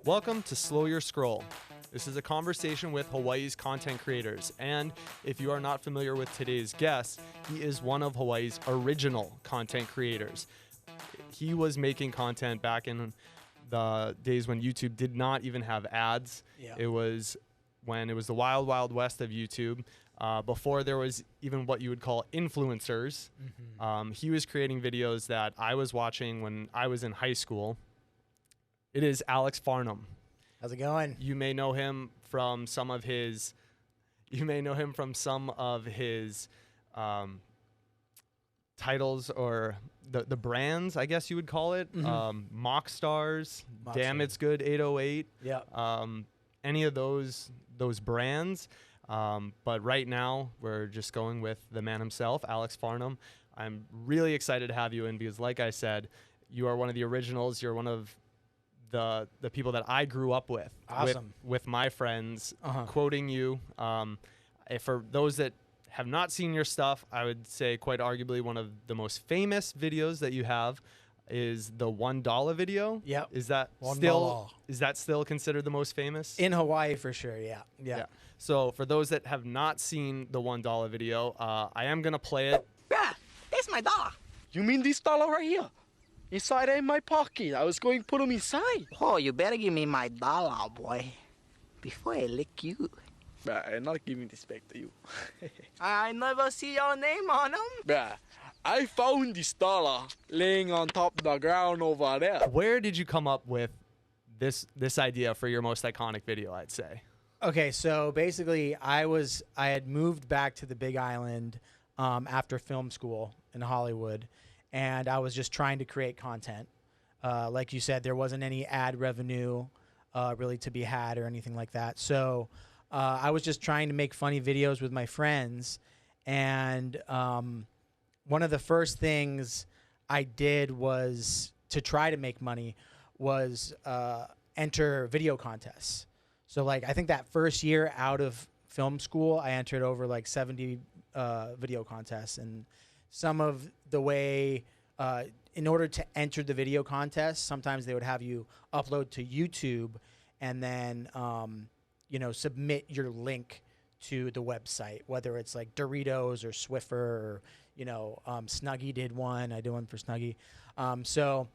Welcome to Slow Your Scroll. This is a conversation with Hawaii's content creators, and if you are not familiar with today's guest, he is one of Hawaii's original content creators. He was making content back in the days when YouTube did not even have ads. Yeah. It was when it was the wild, wild west of YouTube. Before there was even what you would call influencers. Mm-hmm. He was creating videos that I was watching when I was in high school. It is Alex Farnham. How's it going? You may know him from some of his titles or the brands, I guess you would call it. Mm-hmm. Mock Stars, Mock Damn Stars. It's Good 808. Yeah. Any of those brands. But right now we're just going with the man himself, Alex Farnham. I'm really excited to have you in because, like I said, you are one of the originals. You're one of the people that I grew up with. Awesome. With my friends, Uh-huh. quoting you. For those that have not seen your stuff, I would say quite arguably one of the most famous videos that you have is the One Dolla video. Yep. Is that One still Dolla. considered the most famous? In Hawaii for sure. Yeah. So for those that have not seen the One Dolla video, I am gonna play it. Bruh, that's my dollar. You mean this dollar right here? Inside in my pocket. I was going to put them inside. Oh, you better give me my dollar, boy, before I lick you. Bruh, I'm not giving this back to you. I never see your name on them. Bruh, I found this dollar laying on top of the ground over there. Where did you come up with this idea for your most iconic video, I'd say? Okay, so basically, I had moved back to the Big Island after film school in Hollywood, and I was just trying to create content. Like you said, there wasn't any ad revenue really to be had or anything like that. So I was just trying to make funny videos with my friends, and one of the first things I did was to try to make money was enter video contests. So like I think that first year out of film school, I entered over like 70 video contests, and some of the way in order to enter the video contest, sometimes they would have you upload to YouTube and then submit your link to the website, whether it's like Doritos or Swiffer or Snuggie did one. I did one for Snuggie. So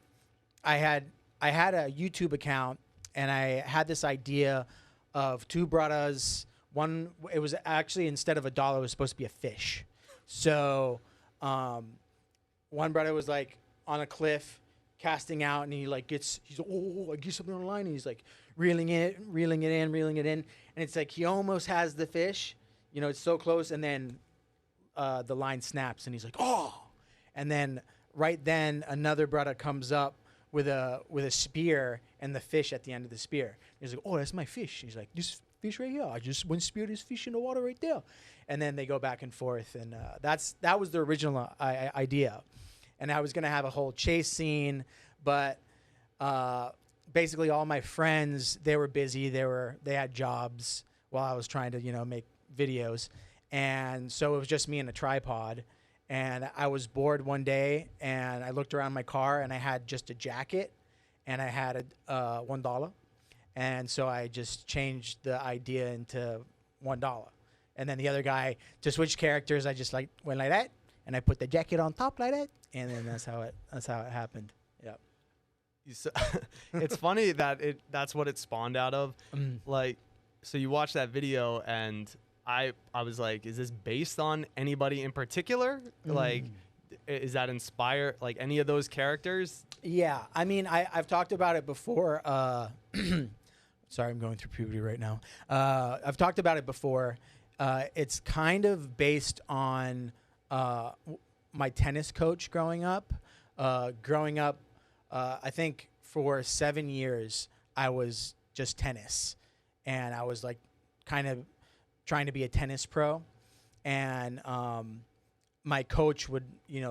I had a YouTube account, and I had this idea of two brothers. One, it was actually, instead of a dollar, it was supposed to be a fish. So one brother was like on a cliff casting out, and he's like, I get something on the line, and he's like reeling it in, and it's like he almost has the fish, it's so close, and then the line snaps, and he's like, oh, and then right then another brother comes up with a spear and the fish at the end of the spear. He's like, oh, that's my fish. He's like, this fish right here, I just went spear this fish in the water right there. And then they go back and forth, and that was the original idea. And I was gonna have a whole chase scene, but basically all my friends, they were busy. They had jobs while I was trying to make videos, and so it was just me and a tripod. And I was bored one day, and I looked around my car, and I had just a jacket, and I had a $1, and so I just changed the idea into $1. And then the other guy, to switch characters, I just went like that, and I put the jacket on top like that, and then that's how it happened. Yeah. It's funny that that's what it spawned out of. Mm. So you watch that video, and I was like, is this based on anybody in particular? Like, is that inspired, like any of those characters? Yeah, I mean, I've talked about it before. Sorry, I'm going through puberty right now. I've talked about it before. It's kind of based on my tennis coach growing up. I think for 7 years, I was just tennis. And I was like kind of trying to be a tennis pro. And my coach would,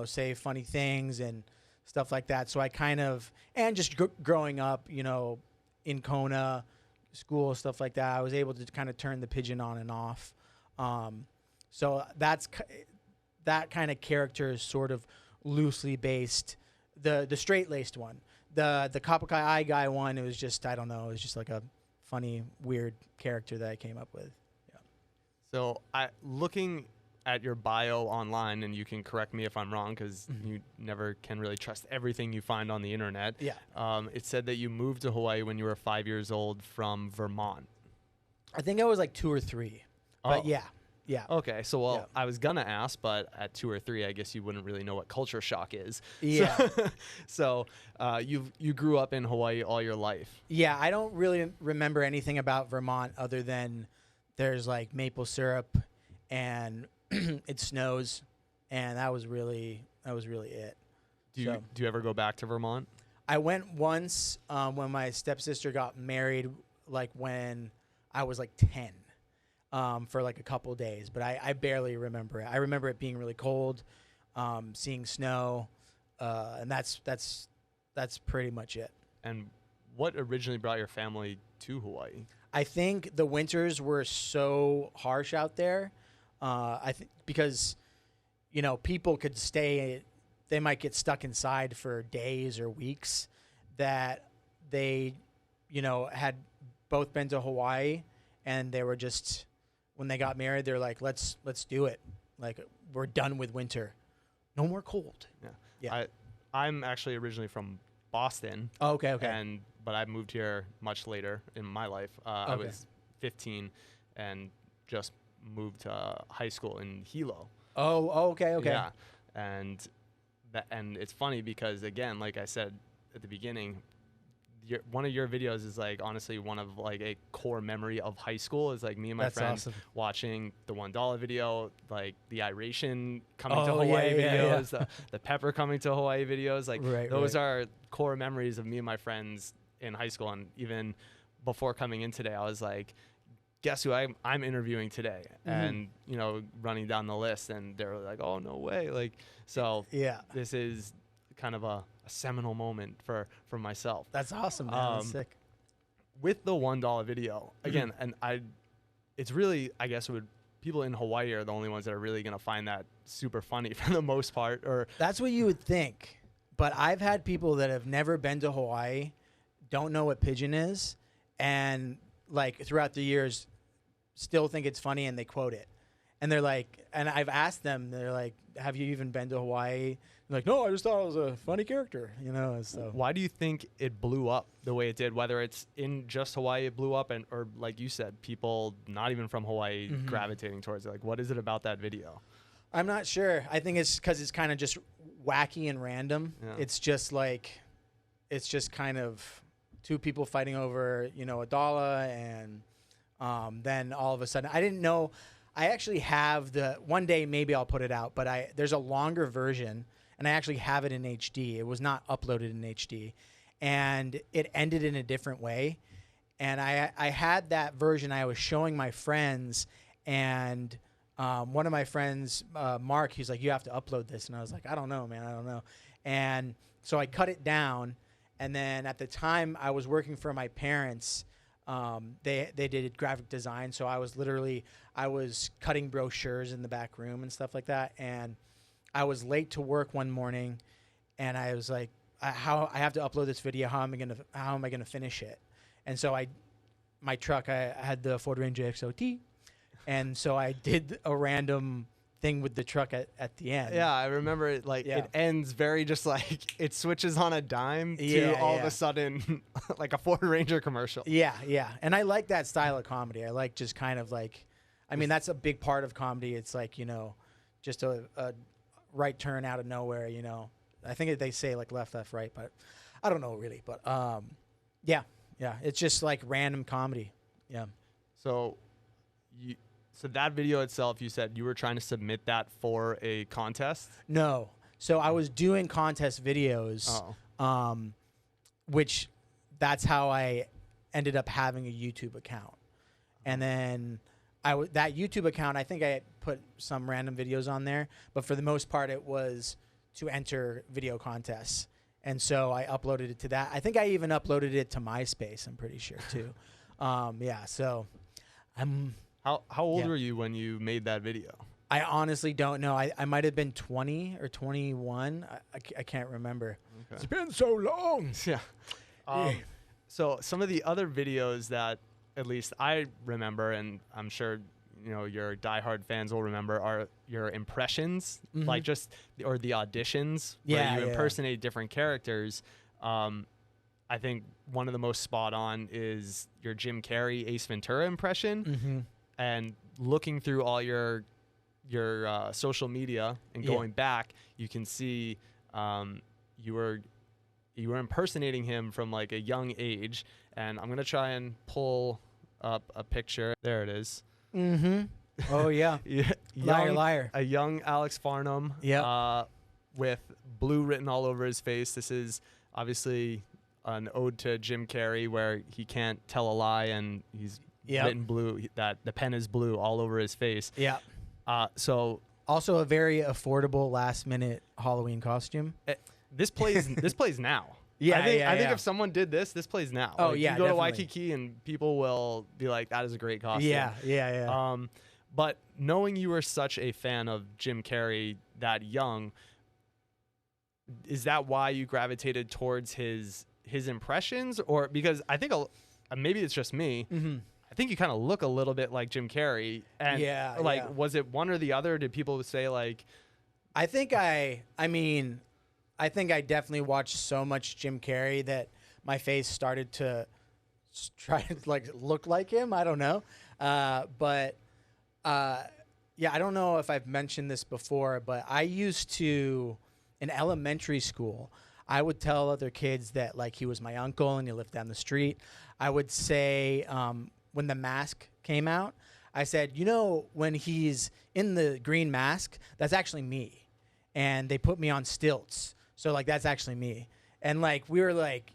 say funny things and stuff like that. So I kind of, and just growing up, in Kona, school, stuff like that, I was able to kind of turn the pigeon on and off. So that kind of character is sort of loosely based. The straight-laced one. the Kapakai Eye guy one, it was just, I don't know, it was just like a funny, weird character that I came up with. Yeah. So looking at your bio online, and you can correct me if I'm wrong because you never can really trust everything you find on the internet. Yeah. It said that you moved to Hawaii when you were 5 years old from Vermont. I think I was like 2 or 3. But Oh. yeah. Yeah. Okay, so well, Yeah. I was gonna ask, but at 2 or 3, I guess you wouldn't really know what culture shock is. Yeah. So, you grew up in Hawaii all your life. Yeah, I don't really remember anything about Vermont other than there's like maple syrup and it snows, and that was really it. Do So- you ever go back to Vermont? I went once when my stepsister got married, like when I was like 10, for like a couple days, but I barely remember it. I remember it being really cold, seeing snow, and that's pretty much it. And what originally brought your family to Hawaii? I think the winters were so harsh out there. I think because, you know, people could stay, they might get stuck inside for days or weeks, that they, you know, had both been to Hawaii, and they were just, when they got married, they're like, let's do it. Like, we're done with winter. No more cold. Yeah. I'm actually originally from Boston. Oh, okay. But I moved here much later in my life. I Okay. was 15 and just moved to high school in Hilo. Okay. Yeah, and it's funny because, again, like I said at the beginning, one of your videos is like honestly one of like a core memory of high school is like me and my That's friends awesome. watching the One Dolla video, like the Iration coming to Oh, Hawaii yeah, videos, the Pepper coming to Hawaii videos. Like those Right. are core memories of me and my friends in high school. And even before coming in today, I was like, guess who I'm interviewing today? And, you know, running down the list, and they were like, oh, no way. Like, so Yeah. this is kind of a seminal moment for myself. That's awesome, man. That's sick. With the One Dolla video, again, and it's really, I guess, people in Hawaii are the only ones that are really going to find that super funny for the most part. Or That's what you would think. But I've had people that have never been to Hawaii, don't know what pigeon is, and like throughout the years still think it's funny, and they quote it. And they're like, and I've asked them, they're like, have you even been to Hawaii? They're like, no, I just thought it was a funny character, you know. So why do you think it blew up the way it did? Whether it's in just Hawaii it blew up, or like you said, people not even from Hawaii gravitating towards it. Like, what is it about that video? I'm not sure. I think it's because it's kind of just wacky and random. Yeah. It's just like, it's just kind of two people fighting over, you know, a dollar, and then all of a sudden, I didn't know. I actually have one day maybe I'll put it out, but there's a longer version, and I actually have it in HD. It was not uploaded in HD, and it ended in a different way. And I had that version I was showing my friends, and one of my friends, Mark, he's like, you have to upload this. And I was like, I don't know, man, I don't know. And so I cut it down, and then at the time I was working for my parents. They did graphic design, so I was cutting brochures in the back room and stuff like that. And I was late to work one morning, and I was like, I have to upload this video. How am I gonna finish it? And so my truck, I had the Ford Ranger XOT, and so I did a random thing with the truck at the end. Yeah, I remember it. Like Yeah. it ends very just like it switches on a dime to Yeah, all of yeah. a sudden like a Ford Ranger commercial. Yeah. And I like that style of comedy. I like just kind of like, I mean, that's a big part of comedy. It's like, you know, just a right turn out of nowhere, you know. I think they say like left, right, but I don't know really. But yeah. It's just like random comedy. Yeah. So that video itself, you said you were trying to submit that for a contest? No. So I was doing contest videos, which that's how I ended up having a YouTube account. And then that YouTube account, I think I put some random videos on there, but for the most part it was to enter video contests. And so I uploaded it to that. I think I even uploaded it to MySpace, I'm pretty sure too. So I'm... How old Yeah. were you when you made that video? I honestly don't know. I might have been 20 or 21. I can't remember. Okay. It's been so long. Yeah. So some of the other videos that at least I remember, and I'm sure your diehard fans will remember, are your impressions, like just or the auditions where you impersonate different characters. I think one of the most spot on is your Jim Carrey Ace Ventura impression, and looking through all your social media and going back, you can see you were impersonating him from like a young age. And I'm gonna try and pull up a picture. There it is. Oh yeah. Liar. A young Alex Farnham. Yeah. With blue written all over his face. This is obviously an ode to Jim Carrey, where he can't tell a lie, and he's written blue. That the pen is blue all over his face. Yeah. So also a very affordable last minute Halloween costume. This plays now. Yeah, I think if someone did this plays now. Oh, like, yeah, you go definitely. to Waikiki and people will be like, that is a great costume. Yeah. But knowing you were such a fan of Jim Carrey that young, is that why you gravitated towards his impressions? Or because I think maybe it's just me. I think you kind of look a little bit like Jim Carrey. And was it one or the other? Did people say like? I think I definitely watched so much Jim Carrey that my face started to try to like look like him. I don't know. I don't know if I've mentioned this before, but I used to, in elementary school, I would tell other kids that like he was my uncle and he lived down the street. I would say when The Mask came out, I said, when he's in the green mask, that's actually me. And they put me on stilts. So, like, that's actually me. And, like, we were, like,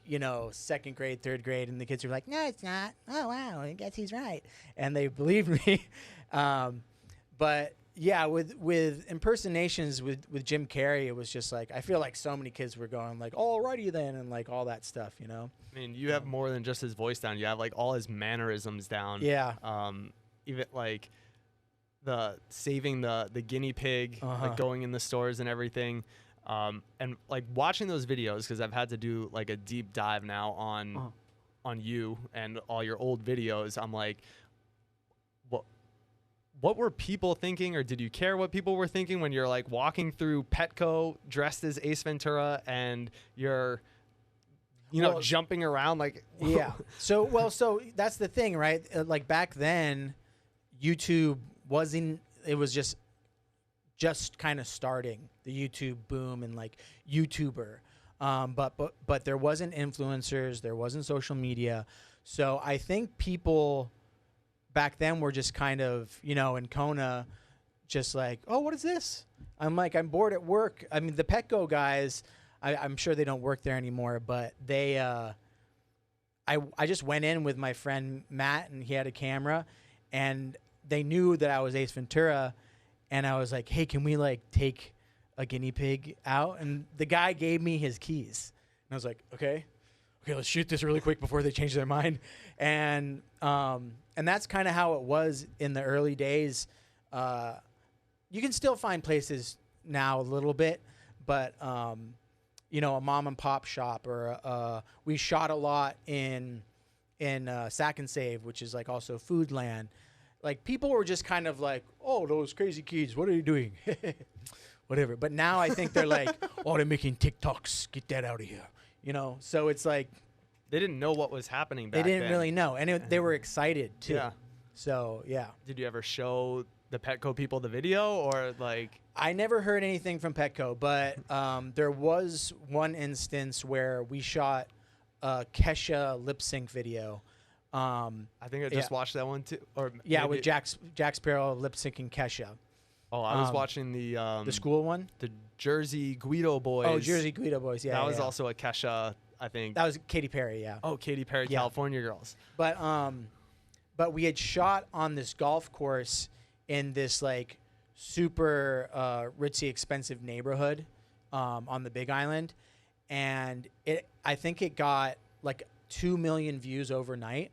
second grade, third grade, and the kids were like, no, it's not. Oh, wow, I guess he's right. And they believed me. But, yeah, with impersonations with Jim Carrey, it was just, like, I feel like so many kids were going, like, alrighty then, and, like, all that stuff, I mean, you have more than just his voice down. You have, like, all his mannerisms down. Yeah. Even, like, saving the guinea pig, like, going in the stores and everything. And like watching those videos, because I've had to do like a deep dive now on you and all your old videos. I'm like, what were people thinking, or did you care what people were thinking when you're like walking through Petco dressed as Ace Ventura and you're jumping around like So that's the thing, right? Like back then, YouTube wasn't. It was just kind of starting the YouTube boom and like YouTuber. But there wasn't influencers, there wasn't social media. So I think people back then were just kind of, in Kona, just like, oh, what is this? I'm bored at work. I mean, the Petco guys, I'm sure they don't work there anymore, but they, I just went in with my friend Matt, and he had a camera, and they knew that I was Ace Ventura. And I was like, hey, can we like take a guinea pig out? And the guy gave me his keys. And I was like, okay, let's shoot this really quick before they change their mind. And that's kind of how it was in the early days. You can still find places now a little bit, but a mom and pop shop, or we shot a lot in Sack and Save, which is like also Foodland. Like, people were just kind of like, oh, those crazy kids, what are you doing? Whatever. But now I think they're like, oh, they're making TikToks. Get that out of here. So it's like. They didn't know what was happening back then. They didn't really know. And they were excited, too. Yeah. So, yeah. Did you ever show the Petco people the video, or like? I never heard anything from Petco, but there was one instance where we shot a Kesha lip sync video. I think I just watched that one too. Or with Jack Sparrow lip syncing Kesha. Oh, I was watching the school one, the Jersey Guido Boys. Oh, Jersey Guido Boys. Yeah, that was also a Kesha, I think. That was Katy Perry. Yeah. Oh, Katy Perry, California Girls. But we had shot on this golf course in this like super ritzy, expensive neighborhood on the Big Island, and I think it got like 2 million views overnight.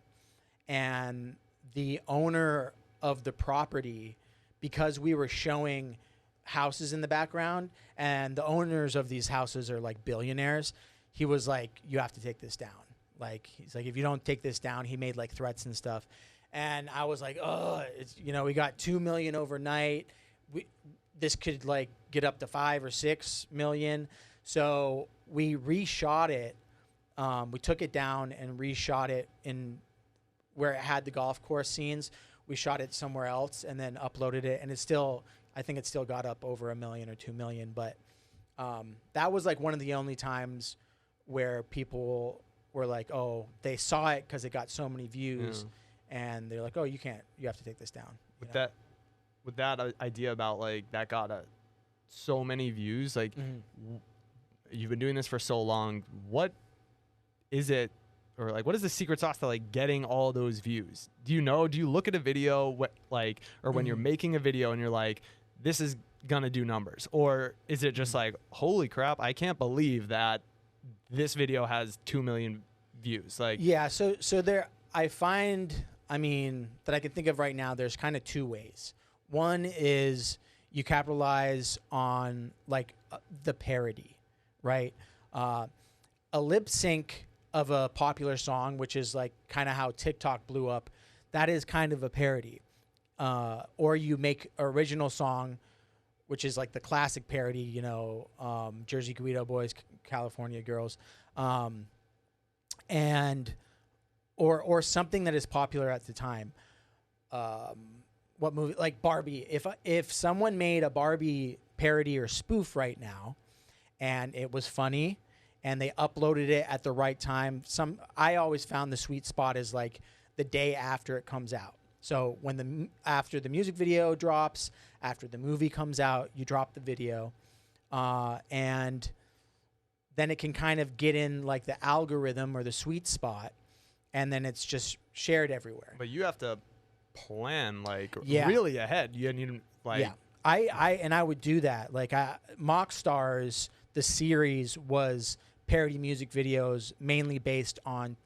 And the owner of the property because we were showing houses in the background and the owners of these houses are like billionaires, he was like, you have to take this down. Like, he's like, if you don't take this down, he made like threats and stuff. And I was like, oh, it's, you know, we got 2 million overnight. This could like get up to 5 or 6 million. So we reshot it. We took it down and reshot it in where it had the golf course scenes. We shot it somewhere else and then uploaded it. And it's still, I think it still got up over 1 million or 2 million. But that was like one of the only times where people were like, oh, they saw it because it got so many views. And they're like, oh, you have to take this down. With that idea about like that got so many views, like you've been doing this for so long, what is it, or like what is the secret sauce to like getting all those views? Do you look at a video or when you're making a video and you're like, this is gonna do numbers, or is it just like, holy crap, I can't believe that this video has 2 million views? Like, yeah, so there, I find, I mean, that I can think of right now, there's kind of 2 ways. One is you capitalize on like the parody, right? A lip sync of a popular song, which is like kind of how TikTok blew up, that is kind of a parody. Or you make original song, which is like the classic parody, you know, Jersey Guido Boys, California Girls, and or something that is popular at the time. What movie? Like Barbie. If someone made a Barbie parody or spoof right now, and it was funny, and they uploaded it at the right time, I always found the sweet spot is like the day after it comes out. So after the music video drops, after the movie comes out, you drop the video, and then it can kind of get in like the algorithm or the sweet spot, and then it's just shared everywhere. But you have to plan like really ahead. You need like I would do that. Like Mock Stars, the series was parody music videos mainly based on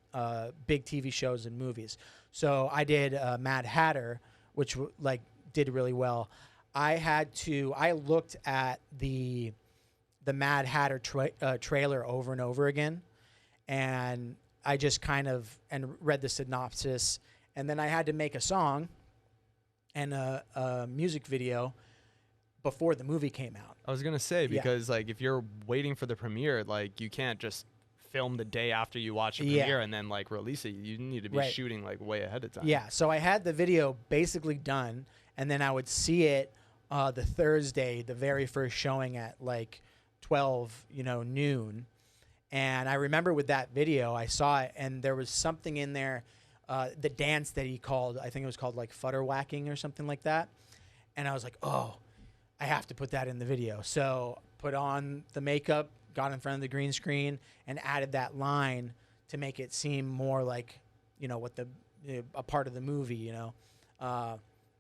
big TV shows and movies. So I did Mad Hatter, which like did really well. I looked at the Mad Hatter trailer over and over again, and I just kind of read the synopsis, and then I had to make a song and a music video before the movie came out. I was gonna say, because like if you're waiting for the premiere, like you can't just film the day after you watch a premiere and then like release it. You need to be shooting like way ahead of time. Yeah, so I had the video basically done, and then I would see it the Thursday, the very first showing at like 12, noon. And I remember with that video, I saw it, and there was something in there, the dance that he called, I think it was called like futter whacking or something like that. And I was like, oh, I have to put that in the video. So put on the makeup, got in front of the green screen, and added that line to make it seem more like, what a part of the movie,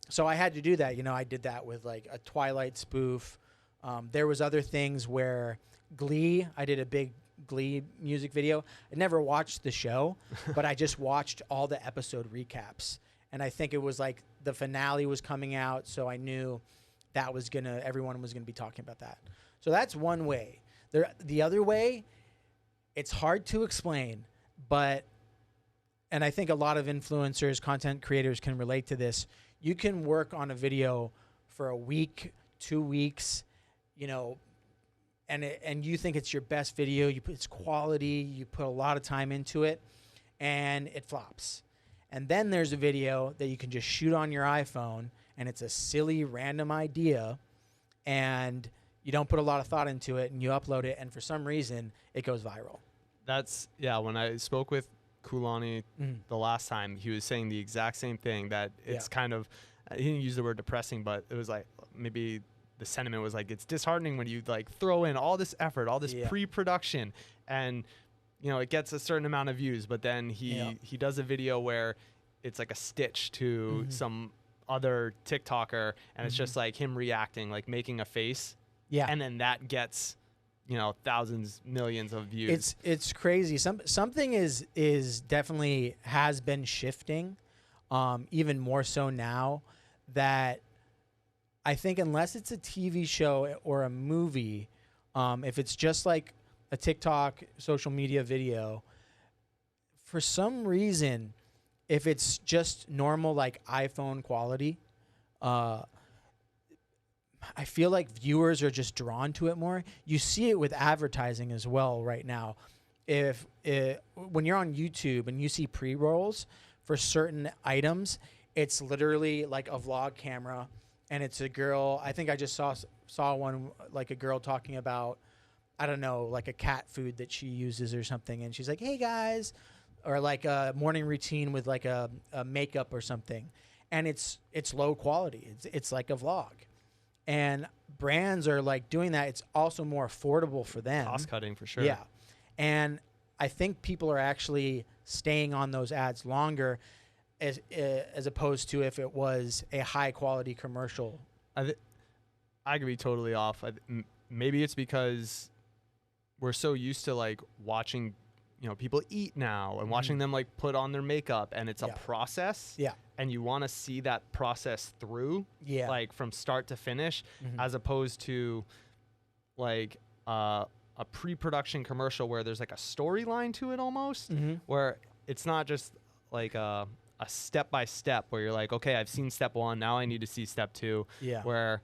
So I had to do that. I did that with like a Twilight spoof. There was other things where Glee, I did a big Glee music video. I never watched the show, but I just watched all the episode recaps. And I think it was like the finale was coming out, so I knew that was everyone was gonna be talking about that. So that's one way. The other way, it's hard to explain, and I think a lot of influencers, content creators can relate to this. You can work on a video for a week, 2 weeks, and you think it's your best video. It's quality. You put a lot of time into it, and it flops. And then there's a video that you can just shoot on your iPhone, and it's a silly, random idea, and you don't put a lot of thought into it, and you upload it, and for some reason, it goes viral. When I spoke with Kulani the last time, he was saying the exact same thing, that it's kind of, he didn't use the word depressing, but it was like maybe the sentiment was like, it's disheartening when you like throw in all this effort, all this pre-production, and it gets a certain amount of views, but then he does a video where it's like a stitch to some other TikToker, and it's just like him reacting, like making a face, and then that gets thousands, millions of views. It's crazy. Something is definitely has been shifting, even more so now, that I think unless it's a TV show or a movie, if it's just like a TikTok social media video, for some reason, if it's just normal like iPhone quality, I feel like viewers are just drawn to it more. You see it with advertising as well right now. When you're on YouTube and you see pre-rolls for certain items, it's literally like a vlog camera, and it's a girl. I think I just saw one, like a girl talking about, I don't know, like a cat food that she uses or something, and she's like, "Hey guys," or like a morning routine with like a makeup or something, and it's low quality. It's like a vlog. And brands are like doing that. It's also more affordable for them. Cost cutting for sure. Yeah. And I think people are actually staying on those ads longer as opposed to if it was a high quality commercial. I could be totally off. Maybe it's because we're so used to like watching, people eat now and watching them like put on their makeup, and it's a process. Yeah. And you want to see that process through, like from start to finish, as opposed to like a pre-production commercial where there's like a storyline to it almost, where it's not just like a step-by-step where you're like, okay, I've seen step 1, now I need to see step 2. Yeah. Where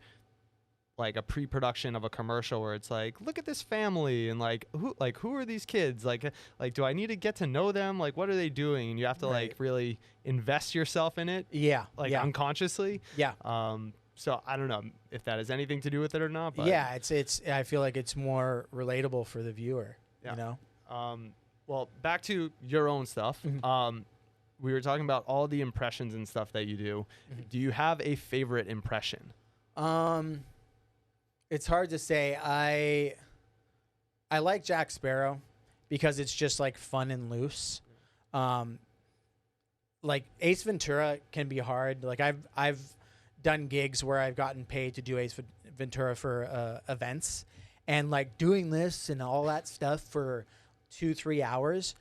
like a pre-production of a commercial where it's like, look at this family, and who are these kids? Like do I need to get to know them? Like, what are they doing? And you have to like really invest yourself in it. Yeah. Like unconsciously. Yeah. So I don't know if that has anything to do with it or not. But yeah. It's. I feel like it's more relatable for the viewer. Yeah. Well, back to your own stuff. We were talking about all the impressions and stuff that you do. Do you have a favorite impression? It's hard to say. I like Jack Sparrow because it's just like fun and loose. Like Ace Ventura can be hard. Like I've done gigs where I've gotten paid to do Ace Ventura for events, and like doing this and all that stuff for 2-3 hours,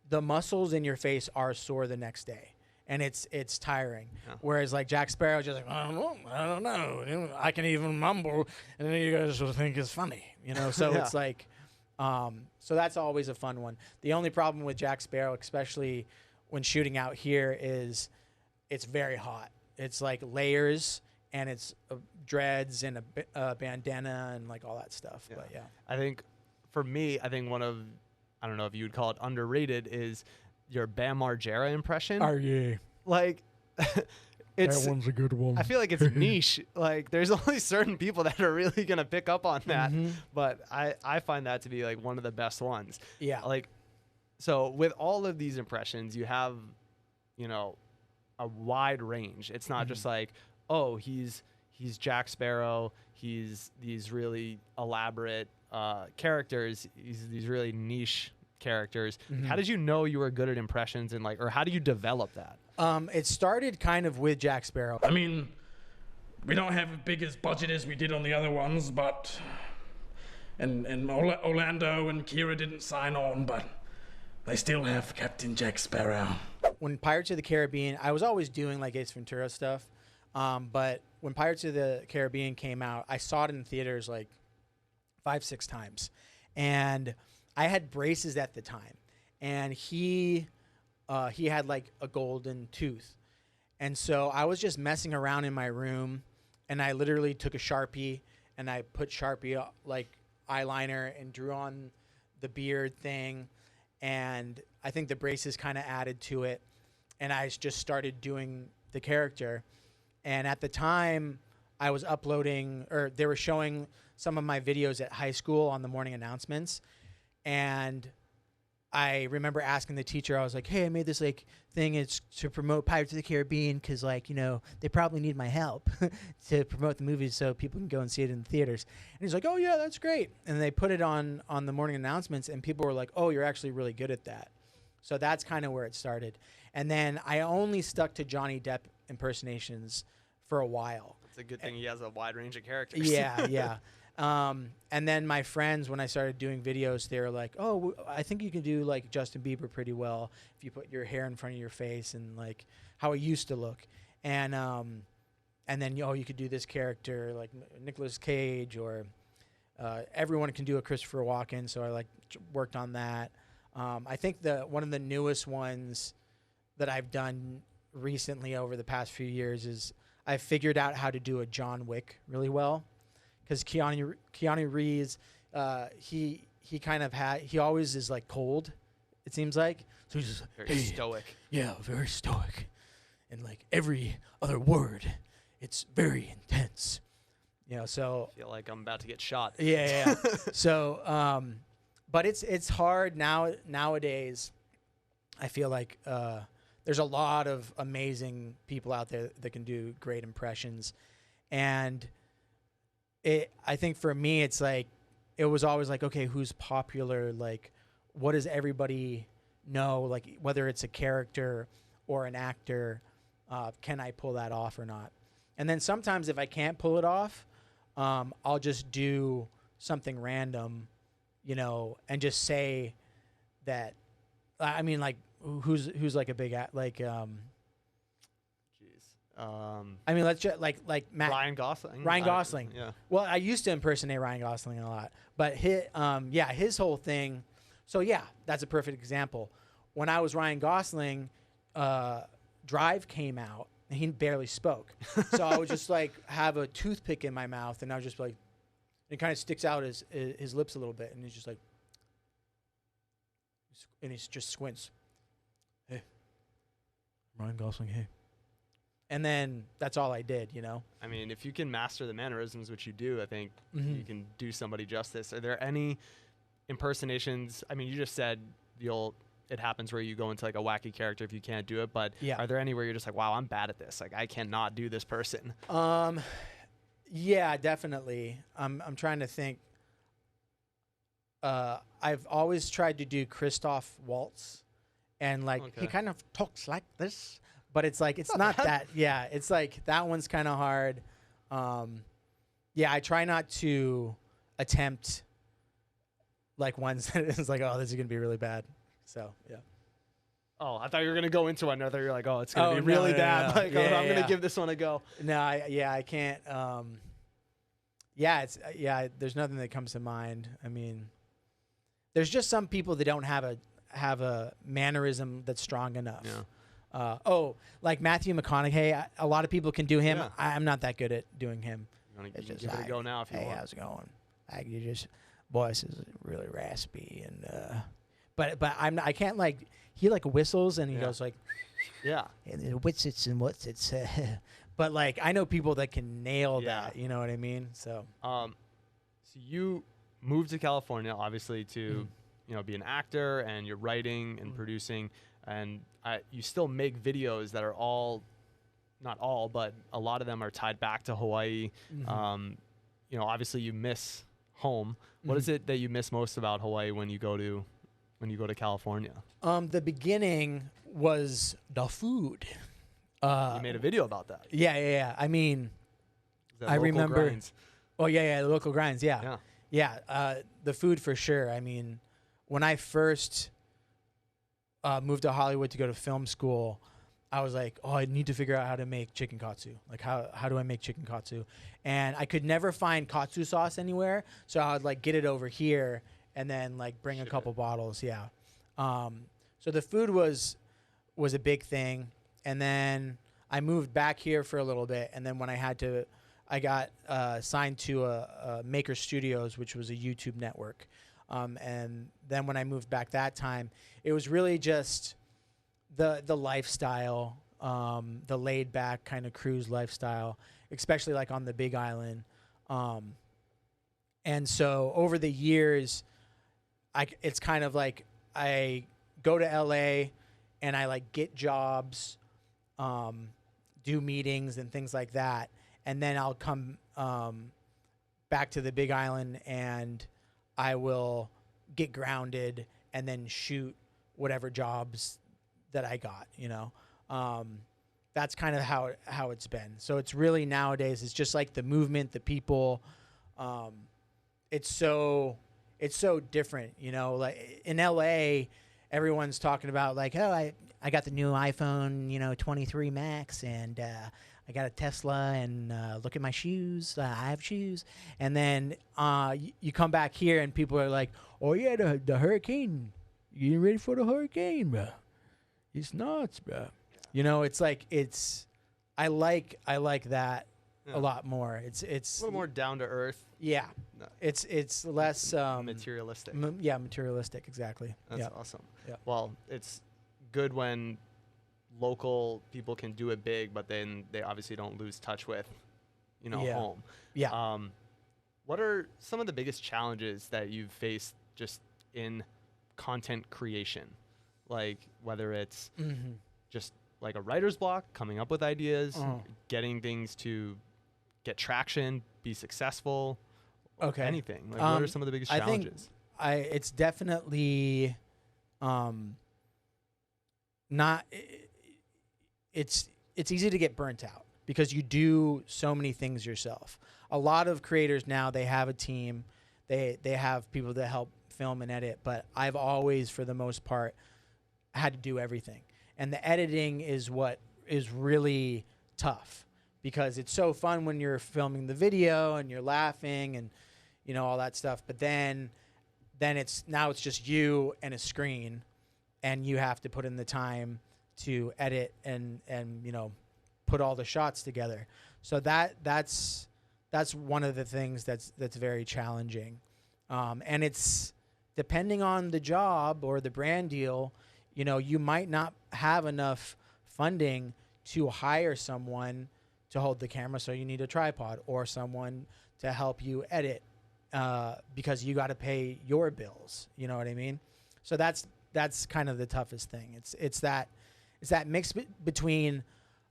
the muscles in your face are sore the next day. And it's tiring. Yeah. Whereas like Jack Sparrow just like, I don't know. I can even mumble, and then you guys will think it's funny, So it's like, so that's always a fun one. The only problem with Jack Sparrow, especially when shooting out here, is it's very hot. It's like layers, and it's dreads and a bandana and like all that stuff. Yeah. But yeah, I think for me, one of, I don't know if you would call it underrated, is your Bam Margera impression. Oh yeah. Like it's that one's a good one. I feel like it's niche. Like there's only certain people that are really gonna pick up on that. But I find that to be like one of the best ones. Yeah. Like so with all of these impressions, you have, a wide range. It's not just like, oh, he's Jack Sparrow, he's these really elaborate characters, he's these really niche characters. How did you know you were good at impressions, and or how do you develop that? It started kind of with Jack Sparrow. I mean, we don't have as big as budget as we did on the other ones, but and Orlando and Kira didn't sign on, but they still have Captain Jack Sparrow. When Pirates of the Caribbean, I was always doing like Ace Ventura stuff, but when Pirates of the Caribbean came out, I saw it in theaters like 5-6 times, and I had braces at the time, and he had like a golden tooth. And so I was just messing around in my room, and I literally took a Sharpie and I put Sharpie like eyeliner and drew on the beard thing. And I think the braces kind of added to it. And I just started doing the character. And at the time I was uploading, or they were showing some of my videos at high school on the morning announcements. And I remember asking the teacher, I was like, hey, I made this like thing. It's to promote Pirates of the Caribbean because like, they probably need my help to promote the movies so people can go and see it in the theaters. And he's like, oh, yeah, that's great. And they put it on the morning announcements, and people were like, oh, you're actually really good at that. So that's kind of where it started. And then I only stuck to Johnny Depp impersonations for a while. It's a good thing he has a wide range of characters. Yeah, yeah. And then my friends, when I started doing videos, they were like, oh, I think you can do like Justin Bieber pretty well if you put your hair in front of your face and like how it used to look. And and then you could do this character like Nicolas Cage, or everyone can do a Christopher Walken. So I like worked on that. I think one of the newest ones that I've done recently over the past few years is I figured out how to do a John Wick really well, because Keanu Reeves, he kind of he always is like cold, it seems like. So he's just very stoic. Yeah, very stoic, and like every other word, it's very intense. So I feel like I'm about to get shot. Yeah. So, but it's hard nowadays. I feel like there's a lot of amazing people out there that can do great impressions, and I think for me, it's like it was always like, okay, who's popular? Like, what does everybody know? Like, whether it's a character or an actor, can I pull that off or not? And then sometimes if I can't pull it off, I'll just do something random, and just say that. I mean, like, who's like a big like. I mean, let's just like Matt. Ryan Gosling. Ryan Gosling. Yeah. Well, I used to impersonate Ryan Gosling a lot, but his whole thing. So yeah, that's a perfect example. When I was Ryan Gosling, Drive came out, and he barely spoke. So I would just like have a toothpick in my mouth, and I was just like, it kind of sticks out his lips a little bit, and he's just like, and he just squints. Hey, Ryan Gosling. Hey. And then that's all I did, I mean, if you can master the mannerisms, which you do, I think you can do somebody justice. Are there any impersonations? I mean, you just said it happens where you go into like a wacky character if you can't do it, but are there any where you're just like, wow, I'm bad at this. Like, I cannot do this person. Yeah, definitely. I'm trying to think. I've always tried to do Christoph Waltz, and like he kind of talks like this. But it's like, it's not that. Yeah, it's like that one's kind of hard. Yeah, I try not to attempt like ones that is like, oh, this is going to be really bad. So, yeah. Oh, I thought you were going to go into one. I thought you were like, oh, it's going to be really bad. No. Like, I'm going to give this one a go. No, I can't. There's nothing that comes to mind. I mean, there's just some people that don't have a mannerism that's strong enough. Yeah. Like Matthew McConaughey. A lot of people can do him. Yeah. I'm not that good at doing him. You can give it a go now if you want. How's it going? You just voice is really raspy, and but I can't like, he like whistles and he goes like, yeah, and what's it and what's it. But like, I know people that can nail that. You know what I mean? So so you moved to California, obviously, to be an actor, and you're writing and producing. And you still make videos that are not all, but a lot of them are tied back to Hawaii. Obviously you miss home. What is it that you miss most about Hawaii when you go to California? The beginning was the food. You made a video about that. Yeah. I mean, I remember. Grinds? Oh yeah, the local grinds. Yeah. The food for sure. I mean, when I first moved to Hollywood to go to film school, I was like, oh, I need to figure out how to make chicken katsu. Like, how do I make chicken katsu? And I could never find katsu sauce anywhere, so I would like get it over here and then like bring a couple bottles. Yeah. So the food was a big thing, and then I moved back here for a little bit, and then when I got signed to a Maker Studios, which was a YouTube network. And then when I moved back that time, it was really just the lifestyle, the laid back kind of cruise lifestyle, especially like on the Big Island. And so over the years, it's kind of like I go to LA and I like get jobs, do meetings and things like that. And then I'll come back to the Big Island and I will get grounded and then shoot whatever jobs that I got, That's kind of how it's been. So it's really nowadays, it's just like the movement, the people. It's so different, like in LA, everyone's talking about like, oh, I got the new iPhone, 23 Max, and I got a Tesla, and look at my shoes. I have shoes. And then you come back here, and people are like, oh, yeah, the hurricane. You ready for the hurricane, bro? It's nuts, bro. You know, it's like I like that a lot more. It's a little more down to earth. Yeah, No. it's less Materialistic. materialistic. Exactly. That's awesome. Yeah. Well, it's good when local people can do it big, but then they obviously don't lose touch with, home. Yeah. What are some of the biggest challenges that you've faced just in content creation? Like whether it's just like a writer's block, coming up with ideas, getting things to get traction, be successful, anything. Like what are some of the biggest challenges? I think it's definitely not. It's easy to get burnt out because you do so many things yourself. A lot of creators now, they have a team, they have people that help film and edit, but I've always, for the most part, had to do everything. And the editing is what is really tough because it's so fun when you're filming the video and you're laughing and all that stuff, but then it's just you and a screen, and you have to put in the time to edit and put all the shots together. So that's one of the things that's very challenging. And it's depending on the job or the brand deal, you might not have enough funding to hire someone to hold the camera, so you need a tripod or someone to help you edit because you got to pay your bills. You know what I mean? So that's kind of the toughest thing. It's that mix between,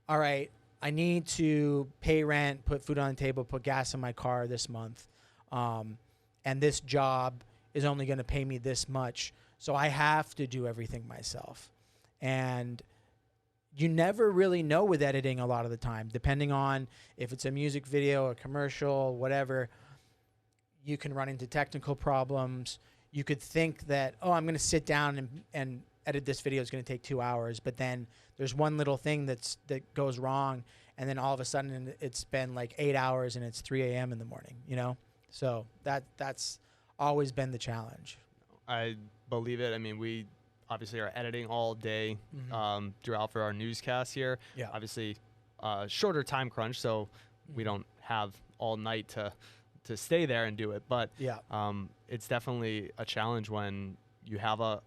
all right, I need to pay rent, put food on the table, put gas in my car this month, and this job is only going to pay me this much, so I have to do everything myself. And you never really know with editing a lot of the time, depending on if it's a music video, a commercial, whatever. You can run into technical problems. You could think that, oh, I'm going to sit down and edit this video. It's going to take 2 hours, but then there's one little thing that goes wrong, and then all of a sudden it's been like 8 hours and it's 3 a.m. in the morning. So that's always been the challenge. I believe it. I mean, we obviously are editing all day throughout for our newscast here. Yeah. Obviously, shorter time crunch, so we don't have all night to stay there and do it. But it's definitely a challenge when you have a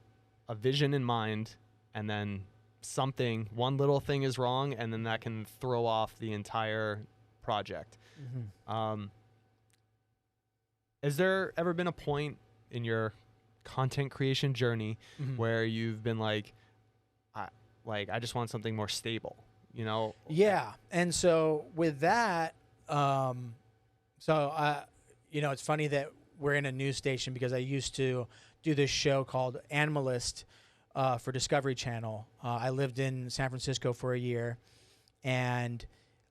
vision in mind and then one little thing is wrong, and then that can throw off the entire project. Has there ever been a point in your content creation journey where you've been like, I just want something more stable, Yeah. And so with that, it's funny that we're in a news station because I used to do this show called Animalist for Discovery Channel. I lived in San Francisco for a year, and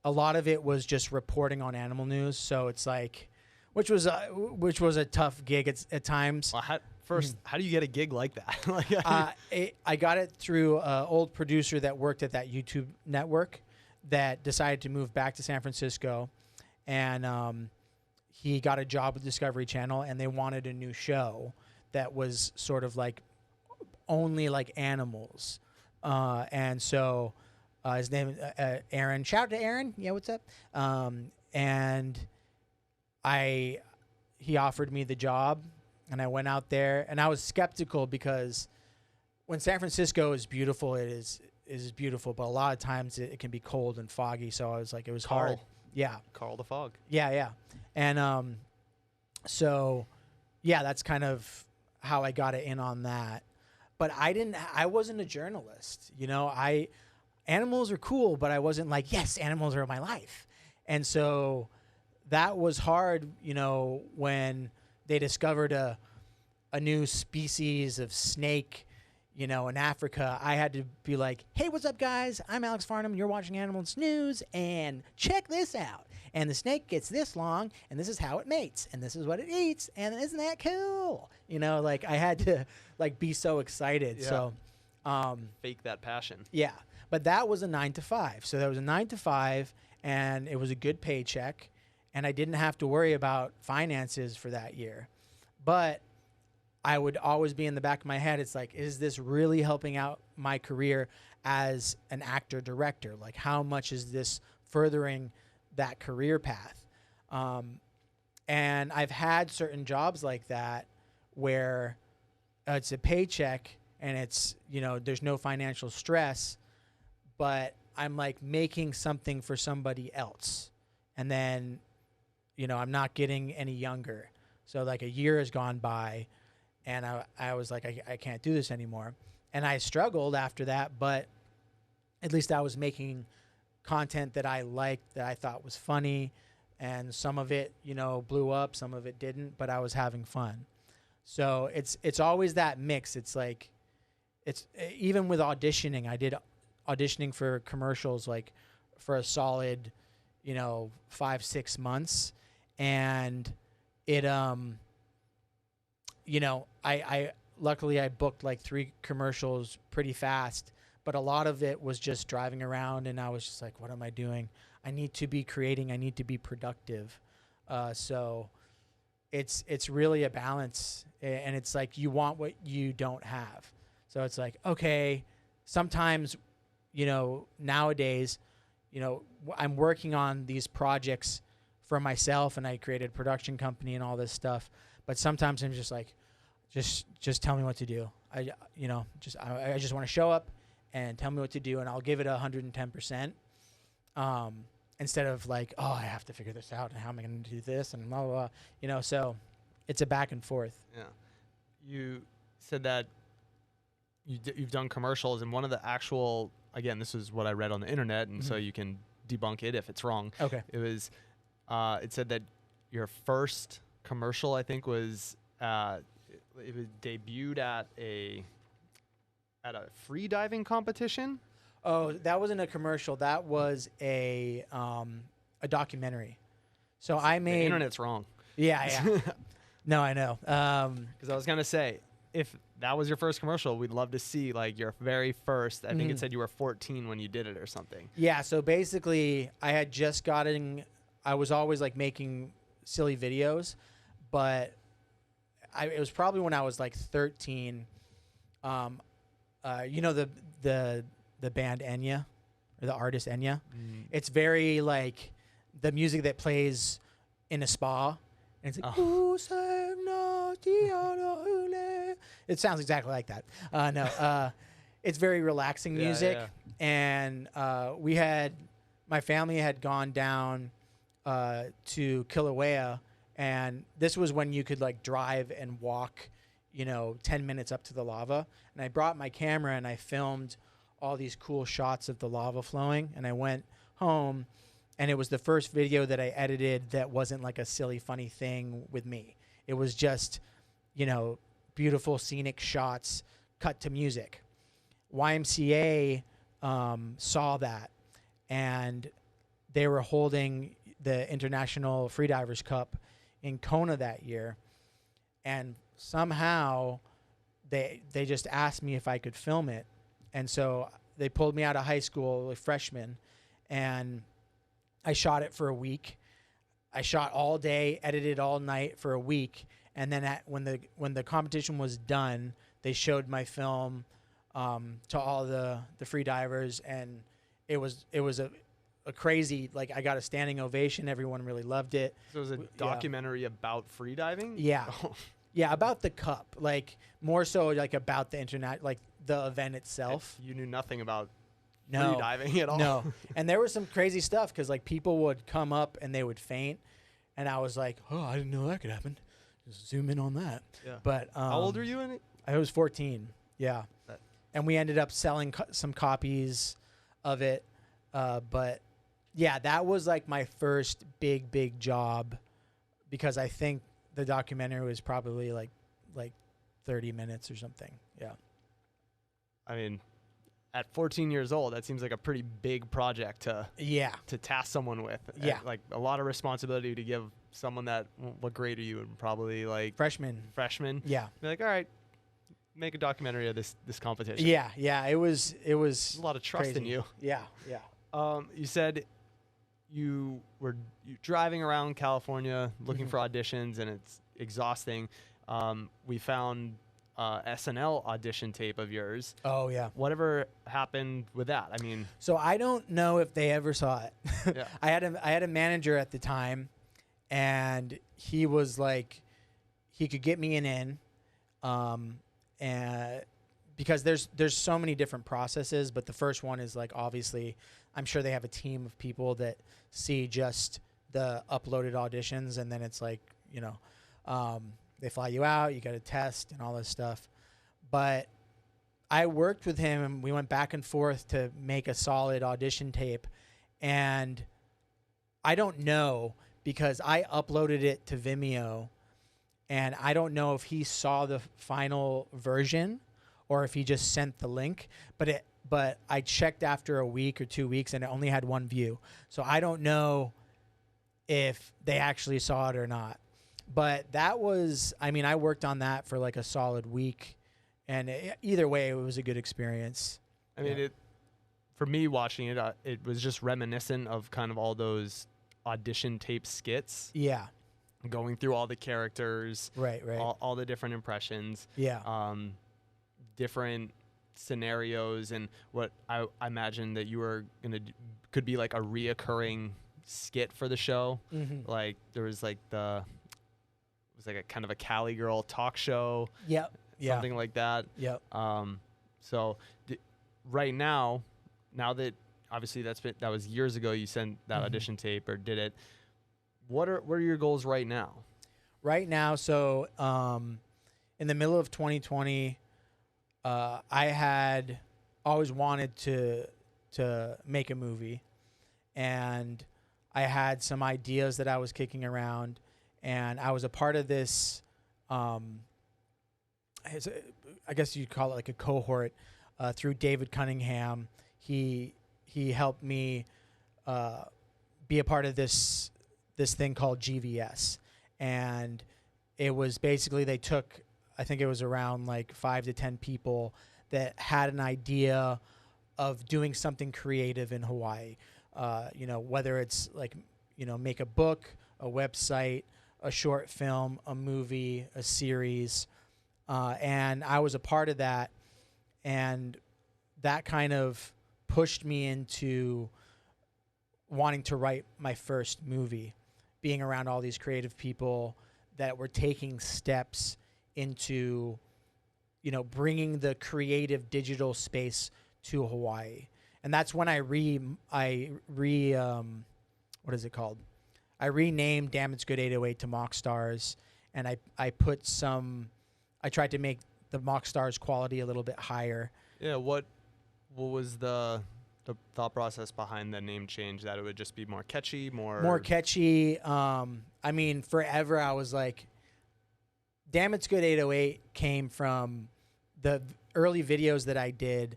a lot of it was just reporting on animal news. So it's like, which was a tough gig at times. Well, how do you get a gig like that? I got it through an old producer that worked at that YouTube network that decided to move back to San Francisco, and he got a job with Discovery Channel, and they wanted a new show that was sort of like only like animals. And so his name is Aaron. Shout out to Aaron. Yeah, what's up? And he offered me the job, and I went out there, and I was skeptical because when San Francisco is beautiful, it is beautiful, but a lot of times it can be cold and foggy. So I was like, it was hard. Yeah. Carl the Fog. Yeah. And so yeah, that's kind of how I got it in on that. But I wasn't a journalist. Animals are cool, but I wasn't like, yes, animals are my life. And so that was hard, when they discovered a new species of snake, in Africa. I had to be like, hey, what's up, guys? I'm Alex Farnham. You're watching Animals News, and check this out. And the snake gets this long, and this is how it mates, and this is what it eats, and isn't that cool? I had to be so excited. Yeah. So fake that passion. yeah. But that was a 9 to 5. So there was a 9 to 5, and it was a good paycheck, and I didn't have to worry about finances for that year. But I would always be in the back of my head, it's like, is this really helping out my career as an actor director? Like, how much is this furthering that career path? And I've had certain jobs like that where it's a paycheck and it's, you know, there's no financial stress, but I'm like making something for somebody else. And then, you know, I'm not getting any younger. So like a year has gone by and I was like, I can't do this anymore. And I struggled after that, but at least I was making content that I liked, that I thought was funny. And some of it, you know, blew up, some of it didn't, but I was having fun. So it's always that mix. It's like, it's even with auditioning, I did auditioning for commercials like for a solid, you know, 5-6 months. And it, you know, I luckily I booked like 3 commercials pretty fast, but a lot of it was just driving around and I was just like, what am I doing? I need to be creating. I need to be productive. So it's really a balance, and it's like you want what you don't have. So it's like, okay, sometimes, you know, nowadays, you know, I'm working on these projects for myself and I created a production company and all this stuff. But sometimes I'm just like, just tell me what to do. I just want to show up and tell me what to do, and I'll give it 110%. Instead of like, oh, I have to figure this out, and how am I going to do this, and blah, blah, blah. You know, so it's a back and forth. Yeah. You said that you've done commercials, and one of the actual, again, this is what I read on the internet, and so you can debunk it if it's wrong. Okay. It was, it said that your first commercial, I think, was, it was debuted at a free diving competition. Oh, that wasn't a commercial. That was a documentary. So I made... The internet's wrong. Yeah. No, I know. Because I was going to say, if that was your first commercial, we'd love to see like your very first. I think it said you were 14 when you did it or something. Yeah, so basically I had just gotten... I was always like making silly videos, but it was probably when I was like 13. You know the band Enya, or the artist Enya? It's very like the music that plays in a spa. And it's like, it sounds exactly like that. No, it's very relaxing music. Yeah. And my family had gone down to Kilauea, and this was when you could like drive and walk, you know, 10 minutes up to the lava. And I brought my camera and I filmed all these cool shots of the lava flowing, and I went home, and it was the first video that I edited that wasn't like a silly funny thing with me. It was just, you know, beautiful scenic shots cut to music. YMCA saw that, and they were holding the International Freedivers Cup in Kona that year, and somehow they just asked me if I could film it. And so they pulled me out of high school, a freshman, and I shot it for a week. I shot all day, edited all night for a week, and then when the competition was done, they showed my film to all the free divers, and it was a crazy, like, I got a standing ovation. Everyone really loved it. So it was a documentary about freediving? Yeah. Yeah, about the cup, like more so like about the internet, like the event itself. You knew nothing about No. freediving at all? No. And there was some crazy stuff because like people would come up and they would faint, and I was like, oh, I didn't know that could happen. Just zoom in on that. Yeah. But How old were you in it? I was 14. Yeah. That- And we ended up selling some copies of it. But yeah, that was like my first big job, because I think the documentary was probably like 30 minutes or something. Yeah. I mean, at 14 years old, that seems like a pretty big project to task someone with. Yeah. Like a lot of responsibility to give someone that, what grade are you in? Probably like Freshman. Yeah. Be like, all right, make a documentary of this competition. Yeah. It was There's a lot of trust crazy. in you. Yeah. You said you driving around California looking for auditions, and it's exhausting. We found SNL audition tape of yours. Oh yeah. Whatever happened with that? I mean, So I don't know if they ever saw it. Yeah. I had a manager at the time, and he was like, he could get me an in, and because there's so many different processes, but the first one is like, obviously, I'm sure they have a team of people that see just the uploaded auditions, and then it's like, you know, they fly you out, you got to test and all this stuff. But I worked with him, and we went back and forth to make a solid audition tape. And I don't know, because I uploaded it to Vimeo, and I don't know if he saw the final version or if he just sent the link. But I checked after a week or 2 weeks, and it only had one view. So I don't know if they actually saw it or not. But that was, I mean, I worked on that for like a solid week, and either way, it was a good experience. I mean, for me watching it, it was just reminiscent of kind of all those audition tape skits. Yeah. Going through all the characters. Right. All the different impressions. Yeah. Different scenarios, and what I imagine that you were could be like a reoccurring skit for the show. Mm-hmm. Like there was like it was like a kind of a Cali girl talk show. Yep. Yeah. Something like that. Yep. So right now that obviously that was years ago, you sent that audition tape or did it. What are your goals right now? Right now, so in the middle of 2020, I had always wanted to make a movie, and I had some ideas that I was kicking around, and I was a part of this. I guess you'd call it like a cohort through David Cunningham. He helped me be a part of this thing called GVS, and it was basically, they took, I think it was around like 5 to 10 people that had an idea of doing something creative in Hawaii. You know, whether it's like, you know, make a book, a website, a short film, a movie, a series. And I was a part of that, and that kind of pushed me into wanting to write my first movie, being around all these creative people that were taking steps into, you know, bringing the creative digital space to Hawaii. And that's when I what is it called? I renamed Damn It's Good 808 to Mock Stars, and I tried to make the Mock Stars quality a little bit higher. Yeah, what was the thought process behind the name change? That it would just be more catchy, more catchy. I mean, forever I was like, Damn It's Good 808 came from the early videos that I did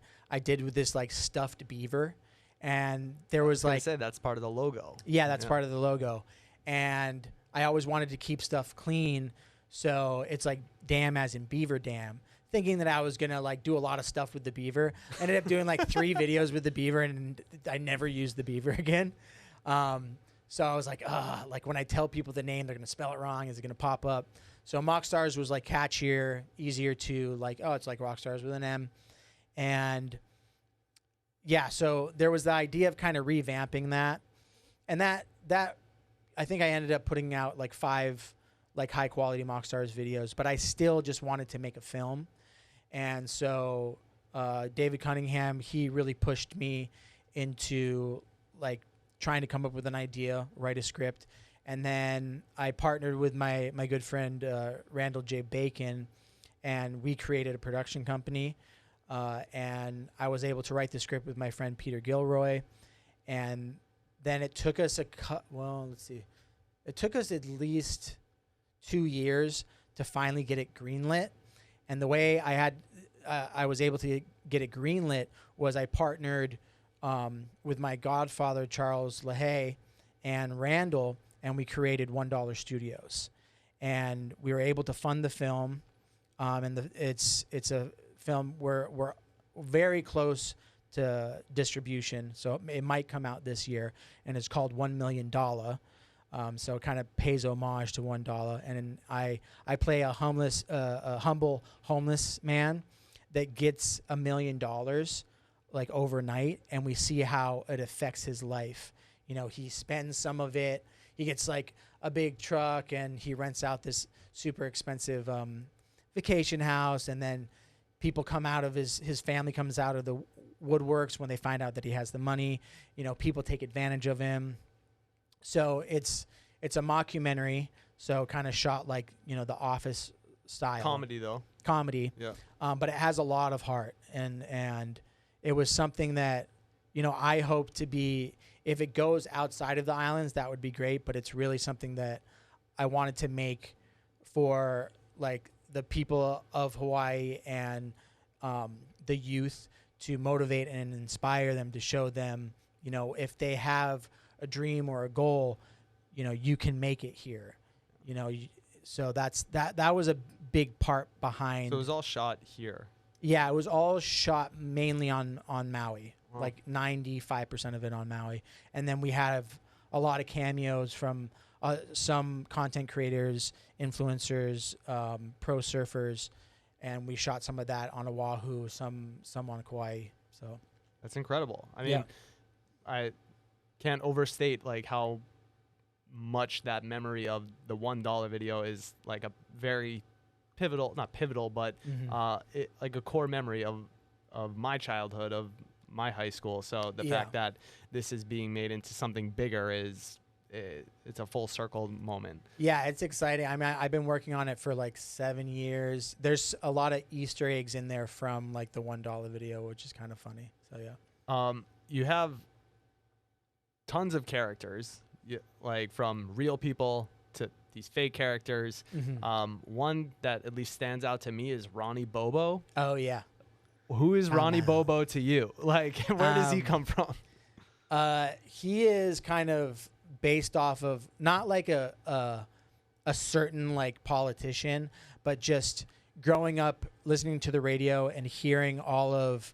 with this like stuffed beaver, and there was like, say that's part of the logo. Yeah, that's part of the logo, and I always wanted to keep stuff clean, so it's like dam as in beaver dam, thinking that I was gonna like do a lot of stuff with the beaver. I ended up doing like 3 videos with the beaver, and I never used the beaver again. So I was like when I tell people the name, they're gonna spell it wrong. Is it gonna pop up? So Mock Stars was like catchier, easier to like, it's like Rock Stars with an M. And yeah, so there was the idea of kind of revamping that. And that I think I ended up putting out like 5 like high quality Mock Stars videos, but I still just wanted to make a film. And so David Cunningham, he really pushed me into like trying to come up with an idea, write a script. And then I partnered with my good friend Randall J. Bacon, and we created a production company. And I was able to write the script with my friend Peter Gilroy. And then it took us it took us at least 2 years to finally get it greenlit. And the way I was able to get it greenlit was I partnered with my godfather Charles LaHaye and Randall, and we created One Dolla Studios, and we were able to fund the film. And it's a film we're very close distribution, so it might come out this year, and it's called $1 million. So it kind of pays homage to One Dolla, and I play a humble homeless man that gets $1 million like overnight, and we see how it affects his life. You know, he spends some of it. He gets like a big truck, and he rents out this super expensive vacation house, and then people come out of his family comes out of the woodworks when they find out that he has the money. You know, people take advantage of him. So it's a mockumentary, so kind of shot like, you know, The Office style. Comedy though. Comedy. Yeah. But it has a lot of heart, and it was something that, you know, I hope to be, if it goes outside of the islands, that would be great, but it's really something that I wanted to make for like the people of Hawaii and the youth, to motivate and inspire them, to show them, you know, if they have a dream or a goal, you know, you can make it here, you know. So that was a big part behind. So it was all shot here. Yeah, it was all shot mainly on Maui, Wow. like 95% of it on Maui. And then we have a lot of cameos from some content creators, influencers, pro surfers, and we shot some of that on Oahu, some on Kauai. So That's incredible. I mean, Yeah. I can't overstate like how much that memory of the One Dolla video is like a very pivotal, not pivotal, but like a core memory of my childhood, of my high school. So the fact that this is being made into something bigger it's a full circle moment. Yeah, it's exciting. I mean, I've been working on it for like 7 years. There's a lot of Easter eggs in there from like the One Dolla video, which is kind of funny. So yeah. You have tons of characters, like from real people to these fake characters. One that at least stands out to me is Ronnie Bobo. Oh yeah. Who is Ronnie Bobo to you? Like, where does he come from? He is kind of based off of not like a certain like politician, but just growing up listening to the radio and hearing all of,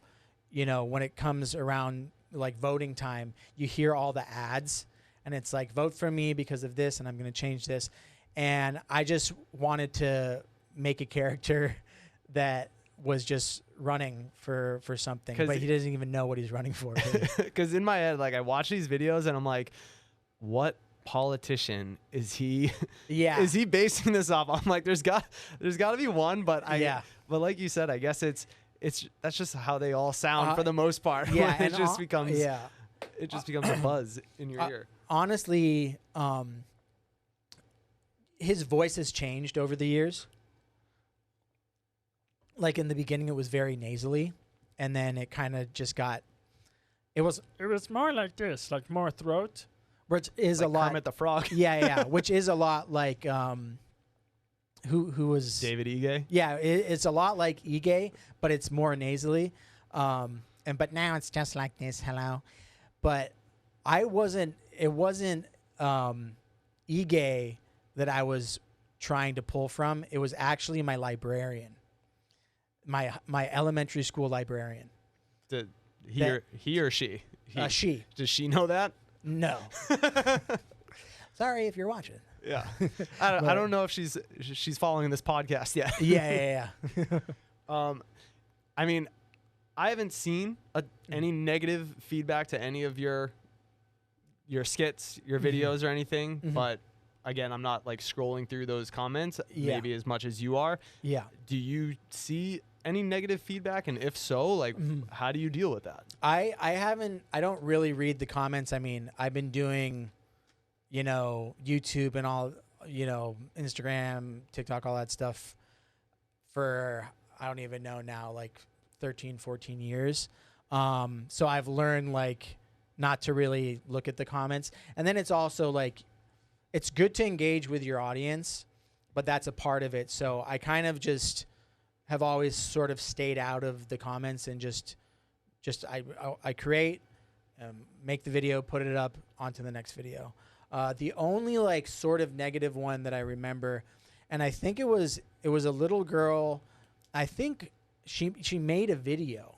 you know, when it comes around like voting time, you hear all the ads, and it's like, vote for me because of this, and I'm going to change this. And I just wanted to make a character that was just running for something, but he doesn't even know what he's running for. Because in my head, like, I watch these videos and I'm like, what politician is he? Yeah. Is he basing this off? I'm like, there's got to be one, but but like you said, I guess that's just how they all sound for the most part. Yeah, it just becomes a buzz in your ear. Honestly, his voice has changed over the years. Like in the beginning, it was very nasally, and then it kind of just got. It was more like this, like more throat. Which is like a lot. Kermit the Frog. Yeah. Which is a lot like who was David Ige. Yeah, it's a lot like Ige, but it's more nasally. But now it's just like this. Hello, but it wasn't Ige that I was trying to pull from. It was actually my librarian, my elementary school librarian. Did he or she? She. Does she know that? No. Sorry if you're watching. Yeah. I don't know if she's following this podcast yet. Yeah. I mean, I haven't seen any negative feedback to any of your skits, your videos or anything, but again, I'm not like scrolling through those comments maybe as much as you are. Yeah. Do you see any negative feedback? And if so, like, how do you deal with that? I don't really read the comments. I mean, I've been doing, you know, YouTube and all, you know, Instagram, TikTok, all that stuff for, I don't even know now, like 13, 14 years. So I've learned like not to really look at the comments. And then it's also like, it's good to engage with your audience, but that's a part of it. So I kind of just have always sort of stayed out of the comments and just I create, make the video, put it up onto the next video. The only like sort of negative one that I remember, and I think it was a little girl. I think she made a video.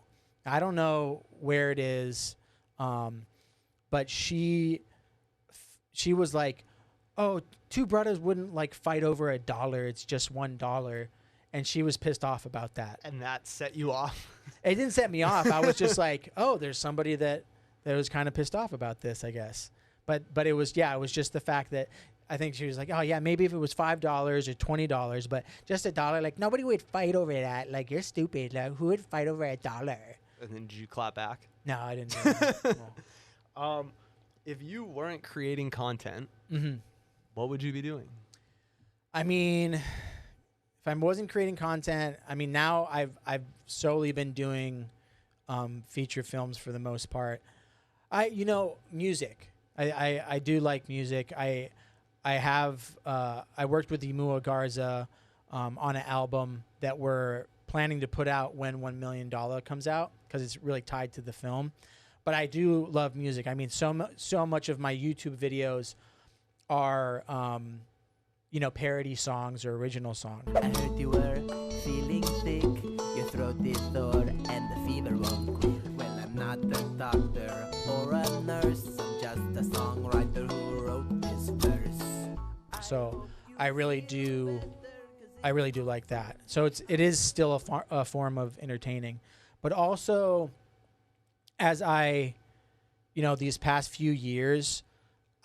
I don't know where it is, but she was like, "Oh, two brothers wouldn't like fight over $1. It's just $1." And she was pissed off about that. And that set you off. It didn't set me off. I was just like, "Oh, there's somebody that was kind of pissed off about this, I guess." But it was just the fact that I think she was like, "Oh yeah, maybe if it was $5 or $20, but just $1, like nobody would fight over that. Like you're stupid. Like who would fight over $1?" And then did you clap back? No, I didn't. No. If you weren't creating content, Mm-hmm. what would you be doing? I mean, if I wasn't creating content, I mean, now I've solely been doing feature films for the most part. Music. I do like music. I worked with Imua Garza on an album that we're planning to put out when $1 Million comes out because it's really tied to the film. But I do love music. I mean, so much of my YouTube videos are parody songs or original songs. I heard you were feeling sick, your throat is sore and the fever won't quit. Well, I'm not a doctor or a nurse, I'm just a songwriter who wrote this verse. So I really do like that. So it is still a form of entertaining, but also as these past few years,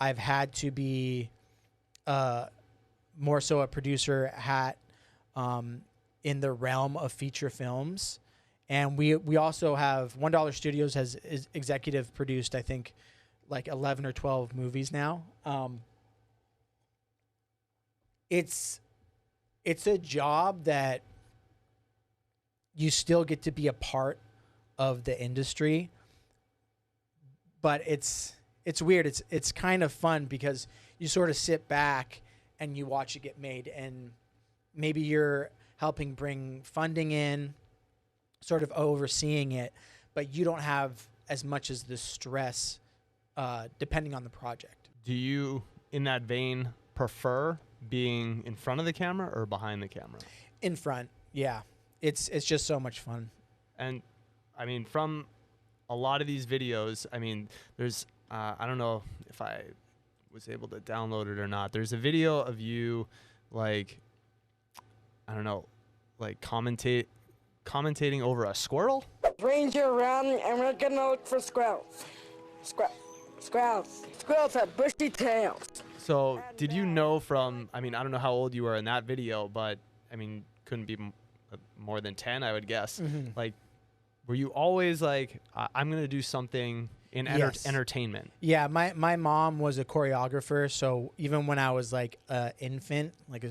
I've had to be more so a producer hat in the realm of feature films. And we also have One Dollar Studios is executive produced, I think, like 11 or 12 movies now. It's a job that you still get to be a part of the industry, but it's weird. It's kind of fun because you sort of sit back and you watch it get made, and maybe you're helping bring funding in, sort of overseeing it, but you don't have as much as the stress depending on the project. Do you, in that vein, prefer being in front of the camera or behind the camera? In front, yeah. It's just so much fun. And I mean, from a lot of these videos, I mean, there's I don't know if I was able to download it or not. There's a video of you, like, I don't know, like commentating over a squirrel. Ranger around and we're gonna look for squirrels. Squirrels have bushy tails. So did you know from, I mean, I don't know how old you were in that video, but I mean, couldn't be more than 10, I would guess. Mm-hmm. Like, were you always like, I'm going to do something in Yes. entertainment? Yeah, my mom was a choreographer, so even when I was like an infant, like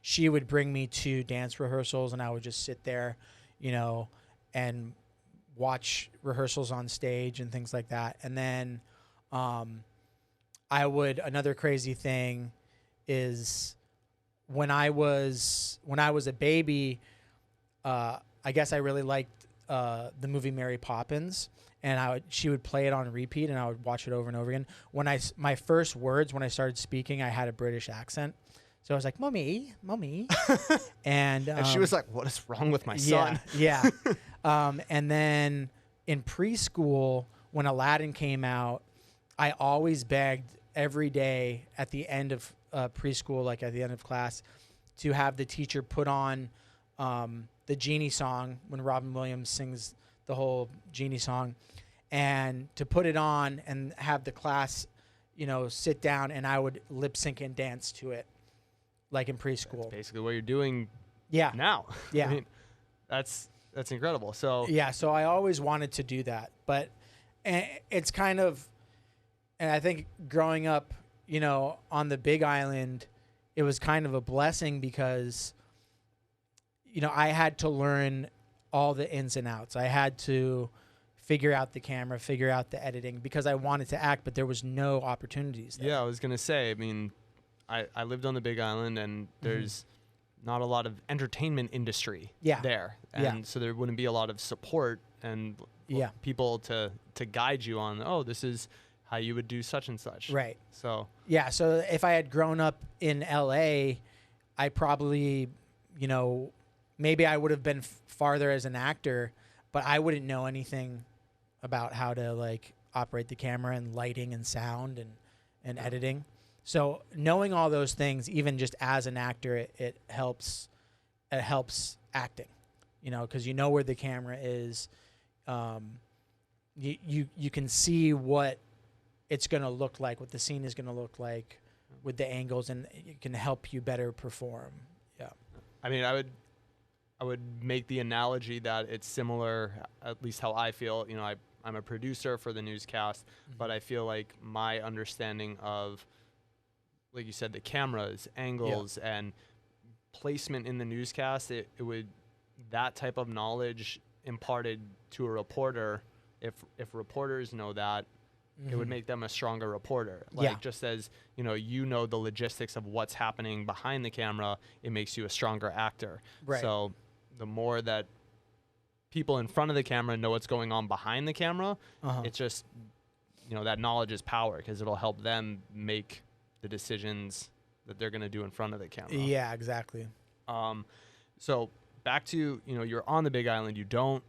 she would bring me to dance rehearsals, and I would just sit there, and watch rehearsals on stage and things like that. And then another crazy thing is when I was a baby, I guess I really liked the movie Mary Poppins, and she would play it on repeat, and I would watch it over and over again. My first words when I started speaking, I had a British accent, so I was like, "Mommy," and she was like, "What is wrong with my son?" Yeah. And then in preschool, when Aladdin came out, I always begged every day at the end of preschool, like at the end of class, to have the teacher put on the Genie song when Robin Williams sings the whole Genie song, and to put it on and have the class, sit down, and I would lip sync and dance to it, like in preschool. That's basically what you're doing Yeah. now. Yeah. I mean, that's incredible. So Yeah, so I always wanted to do that, but it's kind of, and I think growing up, on the Big Island, it was kind of a blessing because, I had to learn all the ins and outs. I had to figure out the camera, figure out the editing, because I wanted to act, but there was no opportunities there. Yeah, I was going to say, I mean, I lived on the Big Island, and there's not a lot of entertainment industry there. And so there wouldn't be a lot of support and people to guide you on, this is how you would do such and such. Right. So yeah, so if I had grown up in LA, I probably, maybe I would have been farther as an actor, but I wouldn't know anything about how to like operate the camera and lighting and sound and editing. So knowing all those things, even just as an actor, it helps. It helps acting, you know, because you know where the camera is. You can see what it's going to look like, what the scene is going to look like with the angles, and it can help you better perform. Yeah. I mean, I would make the analogy that it's similar, at least how I feel. You know, I'm a producer for the newscast, but I feel like my understanding of, like you said, the cameras, angles, and placement in the newscast, it would, that type of knowledge imparted to a reporter, if reporters know that, it would make them a stronger reporter. Like, just as, you know the logistics of what's happening behind the camera, it makes you a stronger actor. Right. So the more that people in front of the camera know what's going on behind the camera, it's just, that knowledge is power, because it'll help them make the decisions that they're going to do in front of the camera. Yeah, exactly. So back to, you're on the Big Island. You don't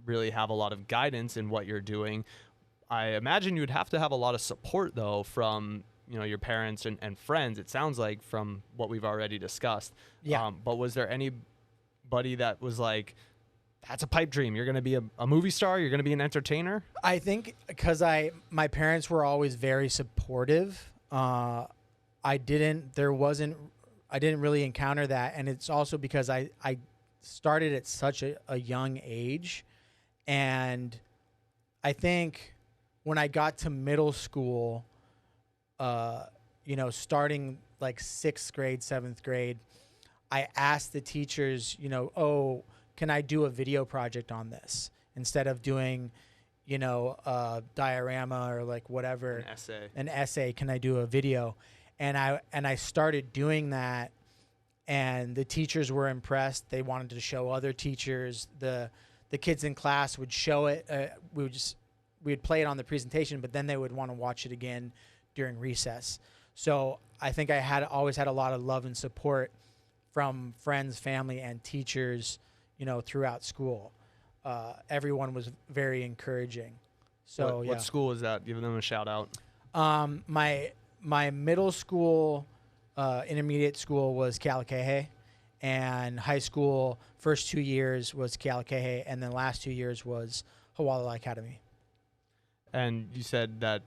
really have a lot of guidance in what you're doing. I imagine you'd have to have a lot of support, though, from, your parents and friends, it sounds like, from what we've already discussed. Yeah. But was there anybody that was like, that's a pipe dream, you're going to be a movie star, you're going to be an entertainer? I think because my parents were always very supportive. I didn't really encounter that. And it's also because I started at such a young age. And I think when I got to middle school, starting like 6th grade, 7th grade, I asked the teachers, can I do a video project on this instead of doing, a diorama or like whatever, an essay, can I do a video? And I started doing that, and the teachers were impressed. They wanted to show other teachers. The kids in class would show it. We'd play it on the presentation, but then they would want to watch it again during recess. So I think I always had a lot of love and support from friends, family, and teachers, throughout school. Everyone was very encouraging. So what school was that? Give them a shout out. My middle school, intermediate school was Kailua-Kona, and high school first 2 years was Kailua-Kona, and then last 2 years was One Academy. And you said that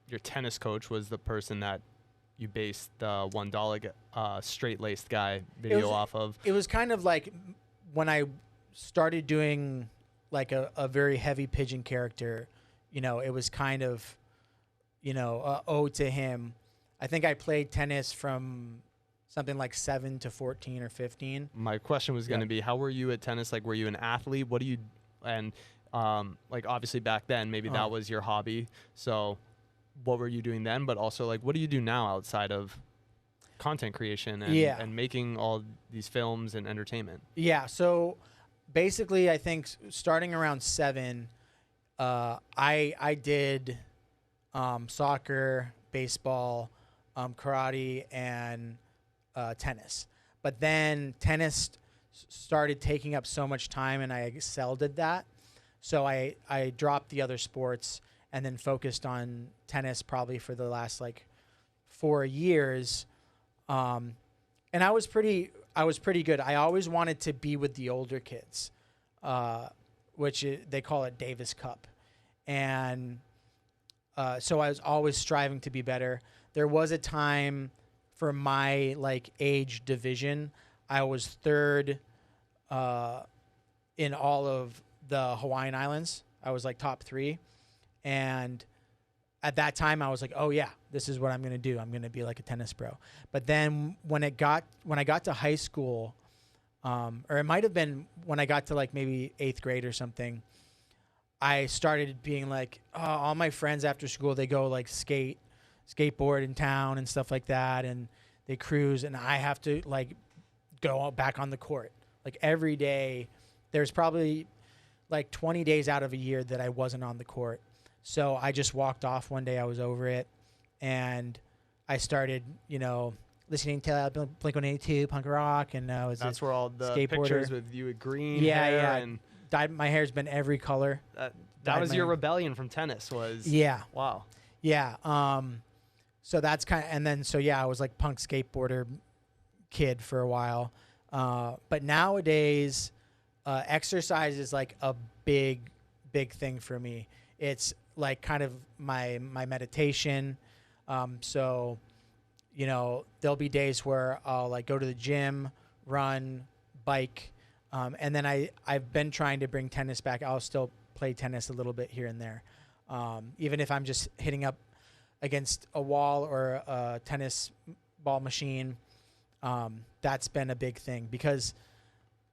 your tennis coach was the person that you based the One Dolla straight-laced guy video off of. It was kind of like when I started doing like a very heavy pigeon character, it was kind of, ode to him. I think I played tennis from something like 7 to 14 or 15. My question was going to be, how were you at tennis? Like, were you an athlete? What do you, and like obviously back then, maybe that was your hobby. So what were you doing then? But also, like, what do you do now outside of content creation and making all these films and entertainment? Yeah. So basically, I think starting around 7, I did soccer, baseball, karate, and tennis. But then tennis started taking up so much time, and I excelled at that. So I dropped the other sports and then focused on tennis probably for the last like 4 years. And I was pretty good. I always wanted to be with the older kids, which they call it Davis Cup. And so I was always striving to be better. There was a time for my like age division, I was 3rd in all of the Hawaiian Islands. I was like top 3. And at that time I was like, oh yeah, this is what I'm going to do. I'm going to be like a tennis pro. But then when I got to high school, or it might've been when I got to like maybe 8th grade or something, I started being like, oh, all my friends after school, they go like skateboard in town and stuff like that. And they cruise, and I have to like go back on the court. Like every day, there's probably like 20 days out of a year that I wasn't on the court. So I just walked off one day. I was over it, and I started, listening to Blink-182, punk rock, and I was that's where all the skateboarder. Pictures with you with green hair yeah, and dyed my hair's been every color. That was your rebellion from tennis was. Yeah. Wow. Yeah. So that's kind of, and then, so yeah, I was like punk skateboarder kid for a while. But nowadays, exercise is like a big thing for me. It's like kind of my meditation. So, you know, there'll be days where I'll like go to the gym, run, bike. And then I've been trying to bring tennis back. I'll still play tennis a little bit here and there. Even if I'm just hitting up against a wall or a tennis ball machine, that's been a big thing, because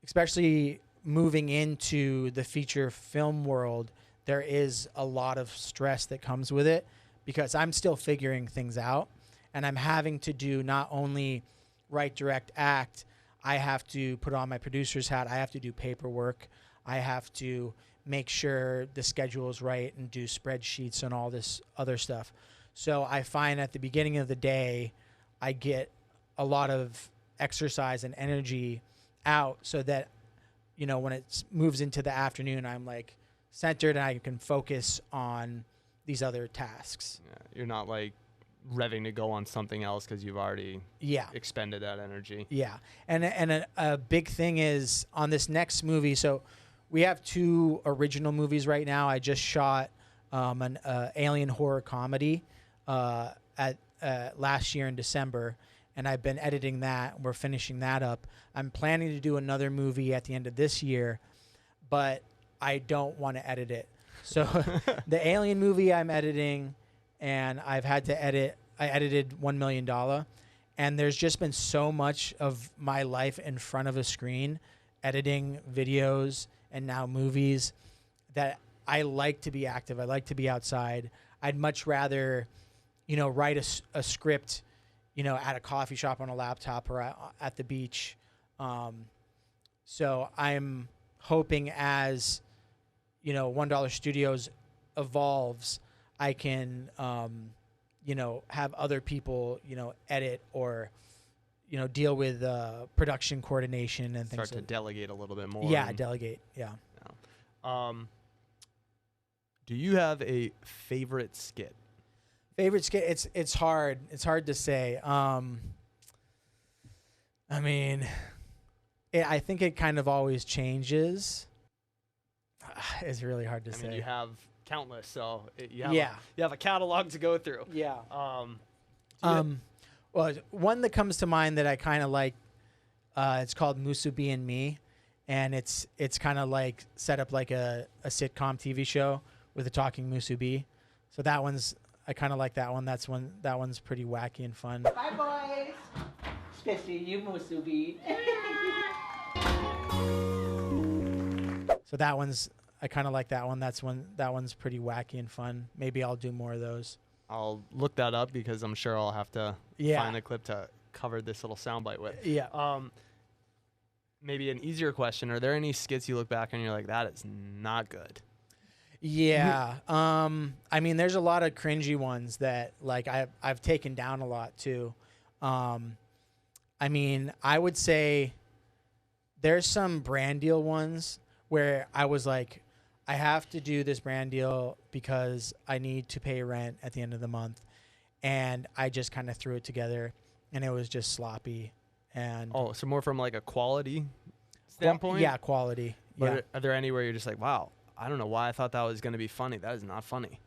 especially moving into the feature film world, there is a lot of stress that comes with it, because I'm still figuring things out, and I'm having to do not only write, direct, act. I have to put on my producer's hat. I have to do paperwork. I have to make sure the schedule is right and do spreadsheets and all this other stuff. So I find at the beginning of the day, I get a lot of exercise and energy out, so that, you know, when it moves into the afternoon, I'm like centered and I can focus on these other tasks. Yeah, you're not like revving to go on something else because you've already expended that energy. Yeah. And a big thing is on this next movie. So we have 2 original movies right now. I just shot an alien horror comedy at last year in December, and I've been editing that. We're finishing that up. I'm planning to do another movie at the end of this year, but I don't want to edit it. So the alien movie I'm editing, and I've had to edit. I edited $1 Million, and there's just been so much of my life in front of a screen, editing videos and now movies, that I like to be active. I like to be outside. I'd much rather, you know, write a script, you know, at a coffee shop on a laptop or at the beach. So I'm hoping as, you know, One Dollar Studios evolves, I can, you know, have other people, you know, edit or, you know, deal with production coordination and things. Start to delegate a little bit more. Yeah, delegate. Yeah. Do you have a favorite skit? Favorite skit? It's hard. It's hard to say. I mean, I think it kind of always changes. It's really hard to say. I mean, you have countless, so you have a catalog to go through. Yeah. Well, one that comes to mind that I kind of like, it's called Musubi and Me, and it's kind of like set up like a sitcom TV show with a talking Musubi. So that one's, I kind of like that one. That one's pretty wacky and fun. Bye, boys. Especially you, Musubi. So that one's, I kind of like that one. That one's pretty wacky and fun. Maybe I'll do more of those. I'll look that up because I'm sure I'll have to find a clip to cover this little soundbite with. Yeah. Maybe an easier question. Are there any skits you look back and you're like, that is not good? Yeah. I mean, there's a lot of cringy ones that like I've taken down a lot too. I mean, I would say there's some brand deal ones where I was like, I have to do this brand deal because I need to pay rent at the end of the month. And I just kind of threw it together and it was just sloppy. And so more from like a quality standpoint? Yeah, quality. But are there any where you're just like, wow, I don't know why I thought that was going to be funny. That is not funny.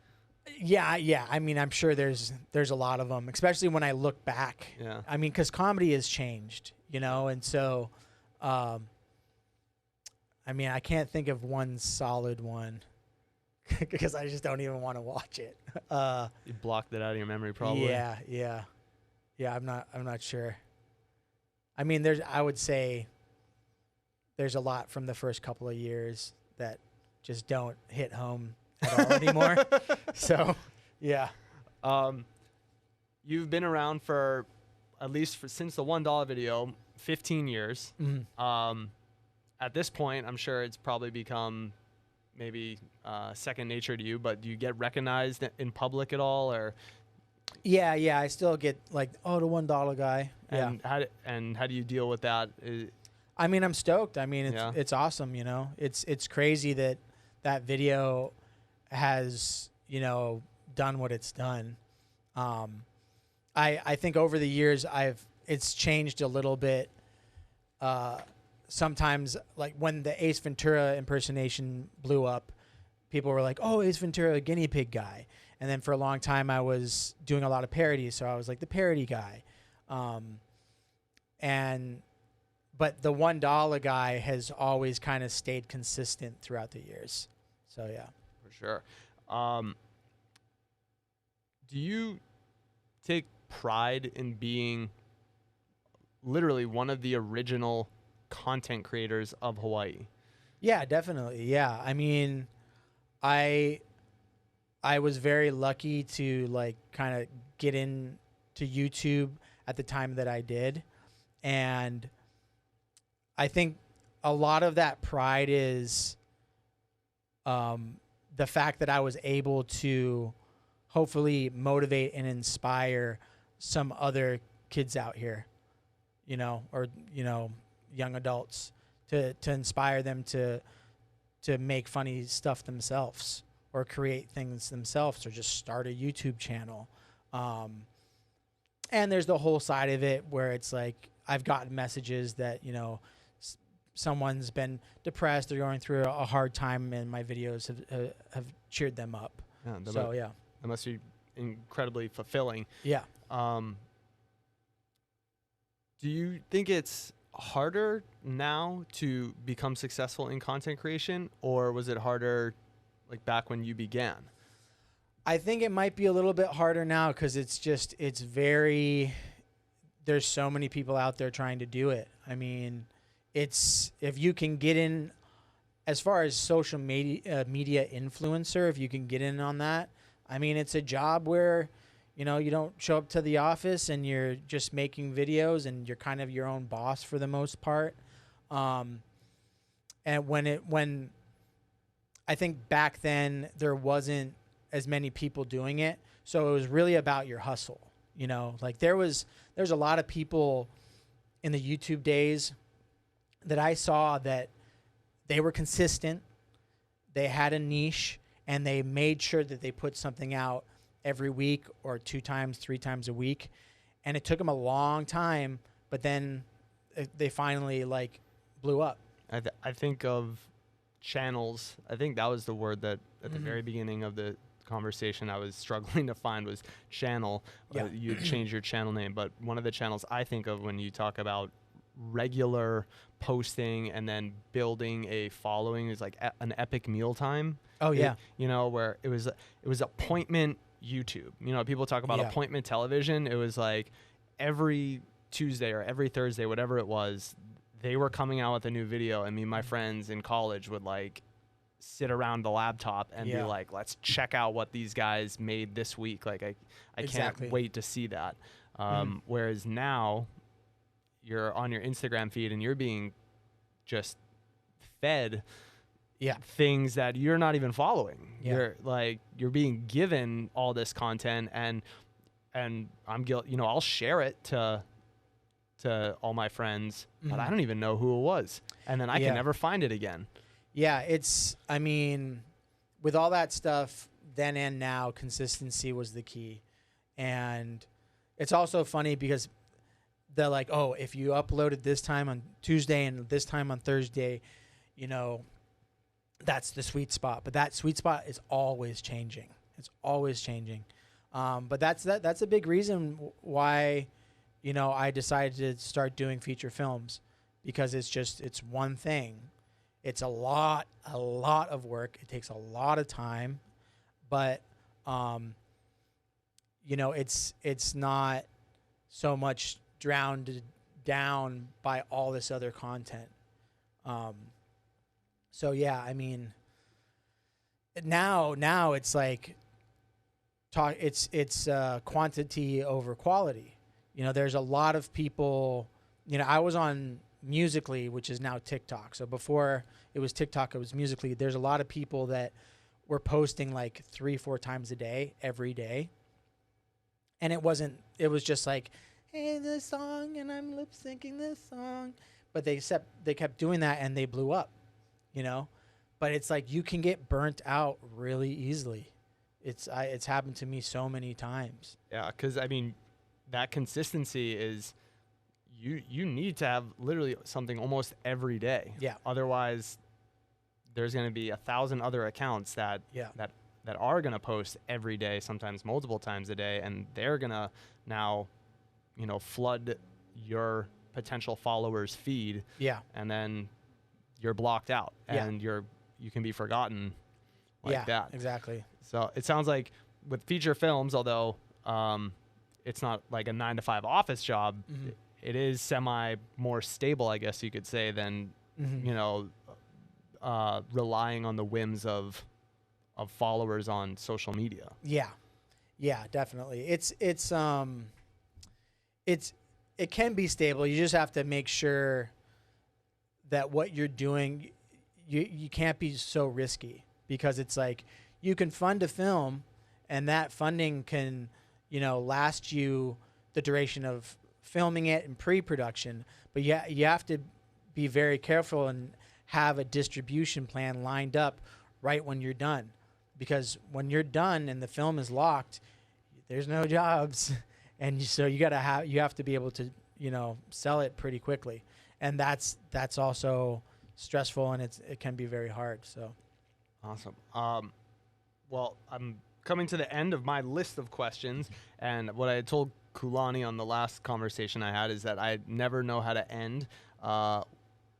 Yeah. I mean, I'm sure there's a lot of them, especially when I look back. Yeah. I mean, because comedy has changed, you know, and so, I mean, I can't think of one solid one because I just don't even want to watch it. You blocked it out of your memory, probably. Yeah. I'm not sure. I mean, I would say there's a lot from the first couple of years that just don't hit home at all anymore. So, yeah. You've been around for at least since the One Dolla video, 15 years. Mm-hmm. At this point, I'm sure it's probably become maybe second nature to you, but do you get recognized in public at all, or? Yeah. I still get like, the $1 guy. And how do you deal with that? I mean, I'm stoked. I mean, Yeah. it's awesome. You know, it's crazy that that video has, you know, done what it's done. I think over the years it's changed a little bit. Sometimes, like when the Ace Ventura impersonation blew up, people were like, "Oh, Ace Ventura, guinea pig guy." And then for a long time, I was doing a lot of parodies, so I was like the parody guy. But the One Dolla guy has always kind of stayed consistent throughout the years. So yeah, For sure. Do you take pride in being literally one of the original content creators of Hawaii? yeah, definitely, yeah. I mean, I was very lucky to like kind of get into YouTube at the time that I did, and I think a lot of that pride is the fact that I was able to hopefully motivate and inspire some other kids out here, you know, or, you know, young adults to inspire them to make funny stuff themselves or create things themselves or just start a YouTube channel. And there's the whole side of it where it's like I've gotten messages that, you know, someone's been depressed or going through a hard time, and my videos have cheered them up. Yeah, So yeah, that must be incredibly fulfilling. yeah. Do you think it's harder now to become successful in content creation, or was it harder like back when you began? I think it might be a little bit harder now because it's very, there's so many people out there trying to do it. I mean, it's, if you can get in, as far as social media influencer, if you can get in on that, I mean, it's a job where, you know, you don't show up to the office and you're just making videos and you're kind of your own boss for the most part. And when I think back then there wasn't as many people doing it, so it was really about your hustle. You know, like there's a lot of people in the YouTube days that I saw that they were consistent, they had a niche, and they made sure that they put something out every week or 2 times, 3 times a week. And it took them a long time, but then they finally like blew up. I think of channels. I think that was the word that at the very beginning of the conversation I was struggling to find was channel. Yeah. You change your channel name, but one of the channels I think of when you talk about regular posting and then building a following is like an Epic Mealtime. Oh yeah. You know, where it was appointment YouTube. You know, people talk about appointment television. It was like every Tuesday or every Thursday, whatever it was, they were coming out with a new video, and me and my friends in college would like sit around the laptop and be like, let's check out what these guys made this week. Like I can't wait to see that. Whereas now you're on your Instagram feed and you're being just fed things that you're not even following. You're being given all this content, and I'm guilty. You know, I'll share it to all my friends, but I don't even know who it was, and then I can never find it again. Yeah, I mean, with all that stuff, then and now, consistency was the key. And it's also funny because they're like, oh, if you uploaded this time on Tuesday and this time on Thursday, you know, that's the sweet spot. But that sweet spot is always changing. It's always changing. But that's a big reason why, you know, I decided to start doing feature films, because it's one thing. It's a lot of work. It takes a lot of time, but you know, it's not so much drowned down by all this other content. So yeah, I mean, now it's like it's quantity over quality. You know, there's a lot of people. You know, I was on Musical.ly, which is now TikTok. So before it was TikTok, it was Musical.ly. There's a lot of people that were posting like 3-4 times a day, every day. And it was just like, hey, this song, and I'm lip syncing this song. but they kept doing that and they blew up, you know. But it's like you can get burnt out really easily. It's happened to me so many times. Yeah, because I mean, that consistency is you need to have literally something almost every day. Yeah. Otherwise, there's going to be 1,000 other accounts that are going to post every day, sometimes multiple times a day, and they're going to now, flood your potential followers' feed. Yeah. And then you're blocked out, and you can be forgotten like that. Exactly. So it sounds like with feature films, although it's not like a 9-to-5 office job, it is semi more stable, I guess you could say, than relying on the whims of followers on social media. Yeah, definitely. It can be stable. You just have to make sure that what you're doing, you can't be so risky, because it's like you can fund a film and that funding can, last you the duration of filming it and pre-production, but you have to be very careful and have a distribution plan lined up right when you're done, because when you're done and the film is locked, there's no jobs. And so you have to be able to, sell it pretty quickly. And that's also stressful, and it can be very hard. So awesome. Well, I'm coming to the end of my list of questions, and what I had told Kulani on the last conversation I had is that I never know how to end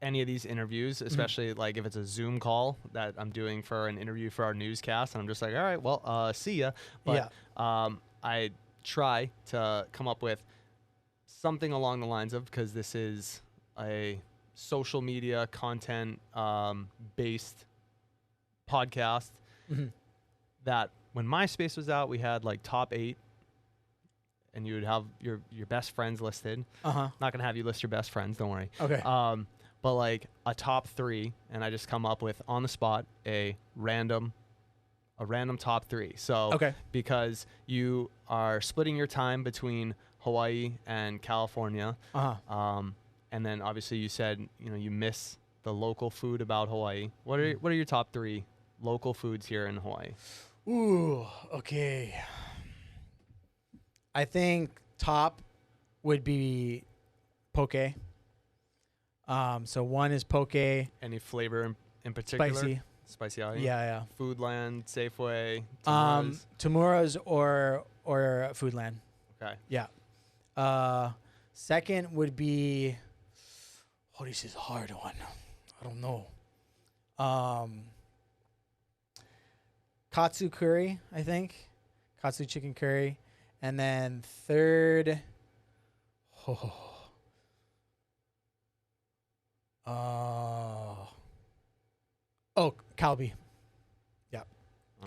any of these interviews, especially like if it's a Zoom call that I'm doing for an interview for our newscast, and I'm just like, all right, well, see ya. But I try to come up with something along the lines of, because this is a social media content based podcast, that when MySpace was out, we had like top 8, and you would have your best friends listed. Not gonna have you list your best friends, don't worry. Okay. But like a top 3, and I just come up with on the spot a random top 3. So because you are splitting your time between Hawaii and California, and then obviously you said you miss the local food about Hawaii. What are your top 3 local foods here in Hawaii? Ooh, okay. I think top would be poke. So one is poke. Any flavor in particular? Spicy Alley? Yeah. Foodland, Safeway, Tamura's or Foodland. Okay. Yeah. Second would be, this is a hard one. I don't know. Katsu curry, I think. Katsu chicken curry. And then third, Kalbi. Yeah.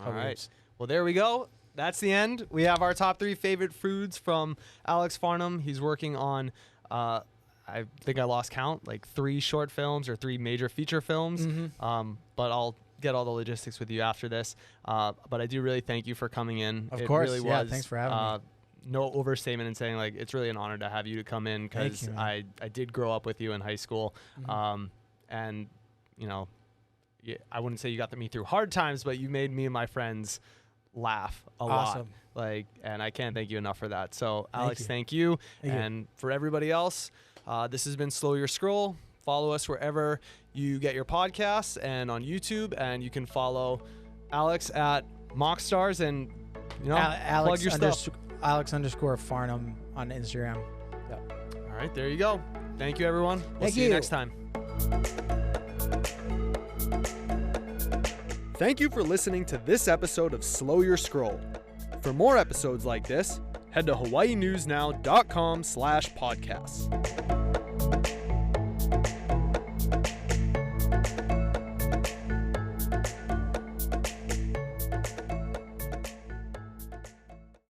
All right. Well, there we go. That's the end. We have our top 3 favorite foods from Alex Farnham. He's working on, I think I lost count, like 3 short films or 3 major feature films. But I'll get all the logistics with you after this. But I do really thank you for coming in. Of course. Really yeah, was, thanks for having me. No overstatement in saying, like, it's really an honor to have you to come in, because I did grow up with you in high school. And, I wouldn't say you got me through hard times, but you made me and my friends laugh a lot. And I can't thank you enough for that. So Alex, thank you. And for everybody else, this has been Slow Your Scroll. Follow us wherever you get your podcasts and on YouTube, and you can follow Alex at Mockstars, and plug your stuff. Alex_Farnham on Instagram. Yep. All right, there you go. Thank you, everyone. We'll see you next time. Thank you for listening to this episode of Slow Your Scroll. For more episodes like this, head to hawaiinewsnow.com/podcasts.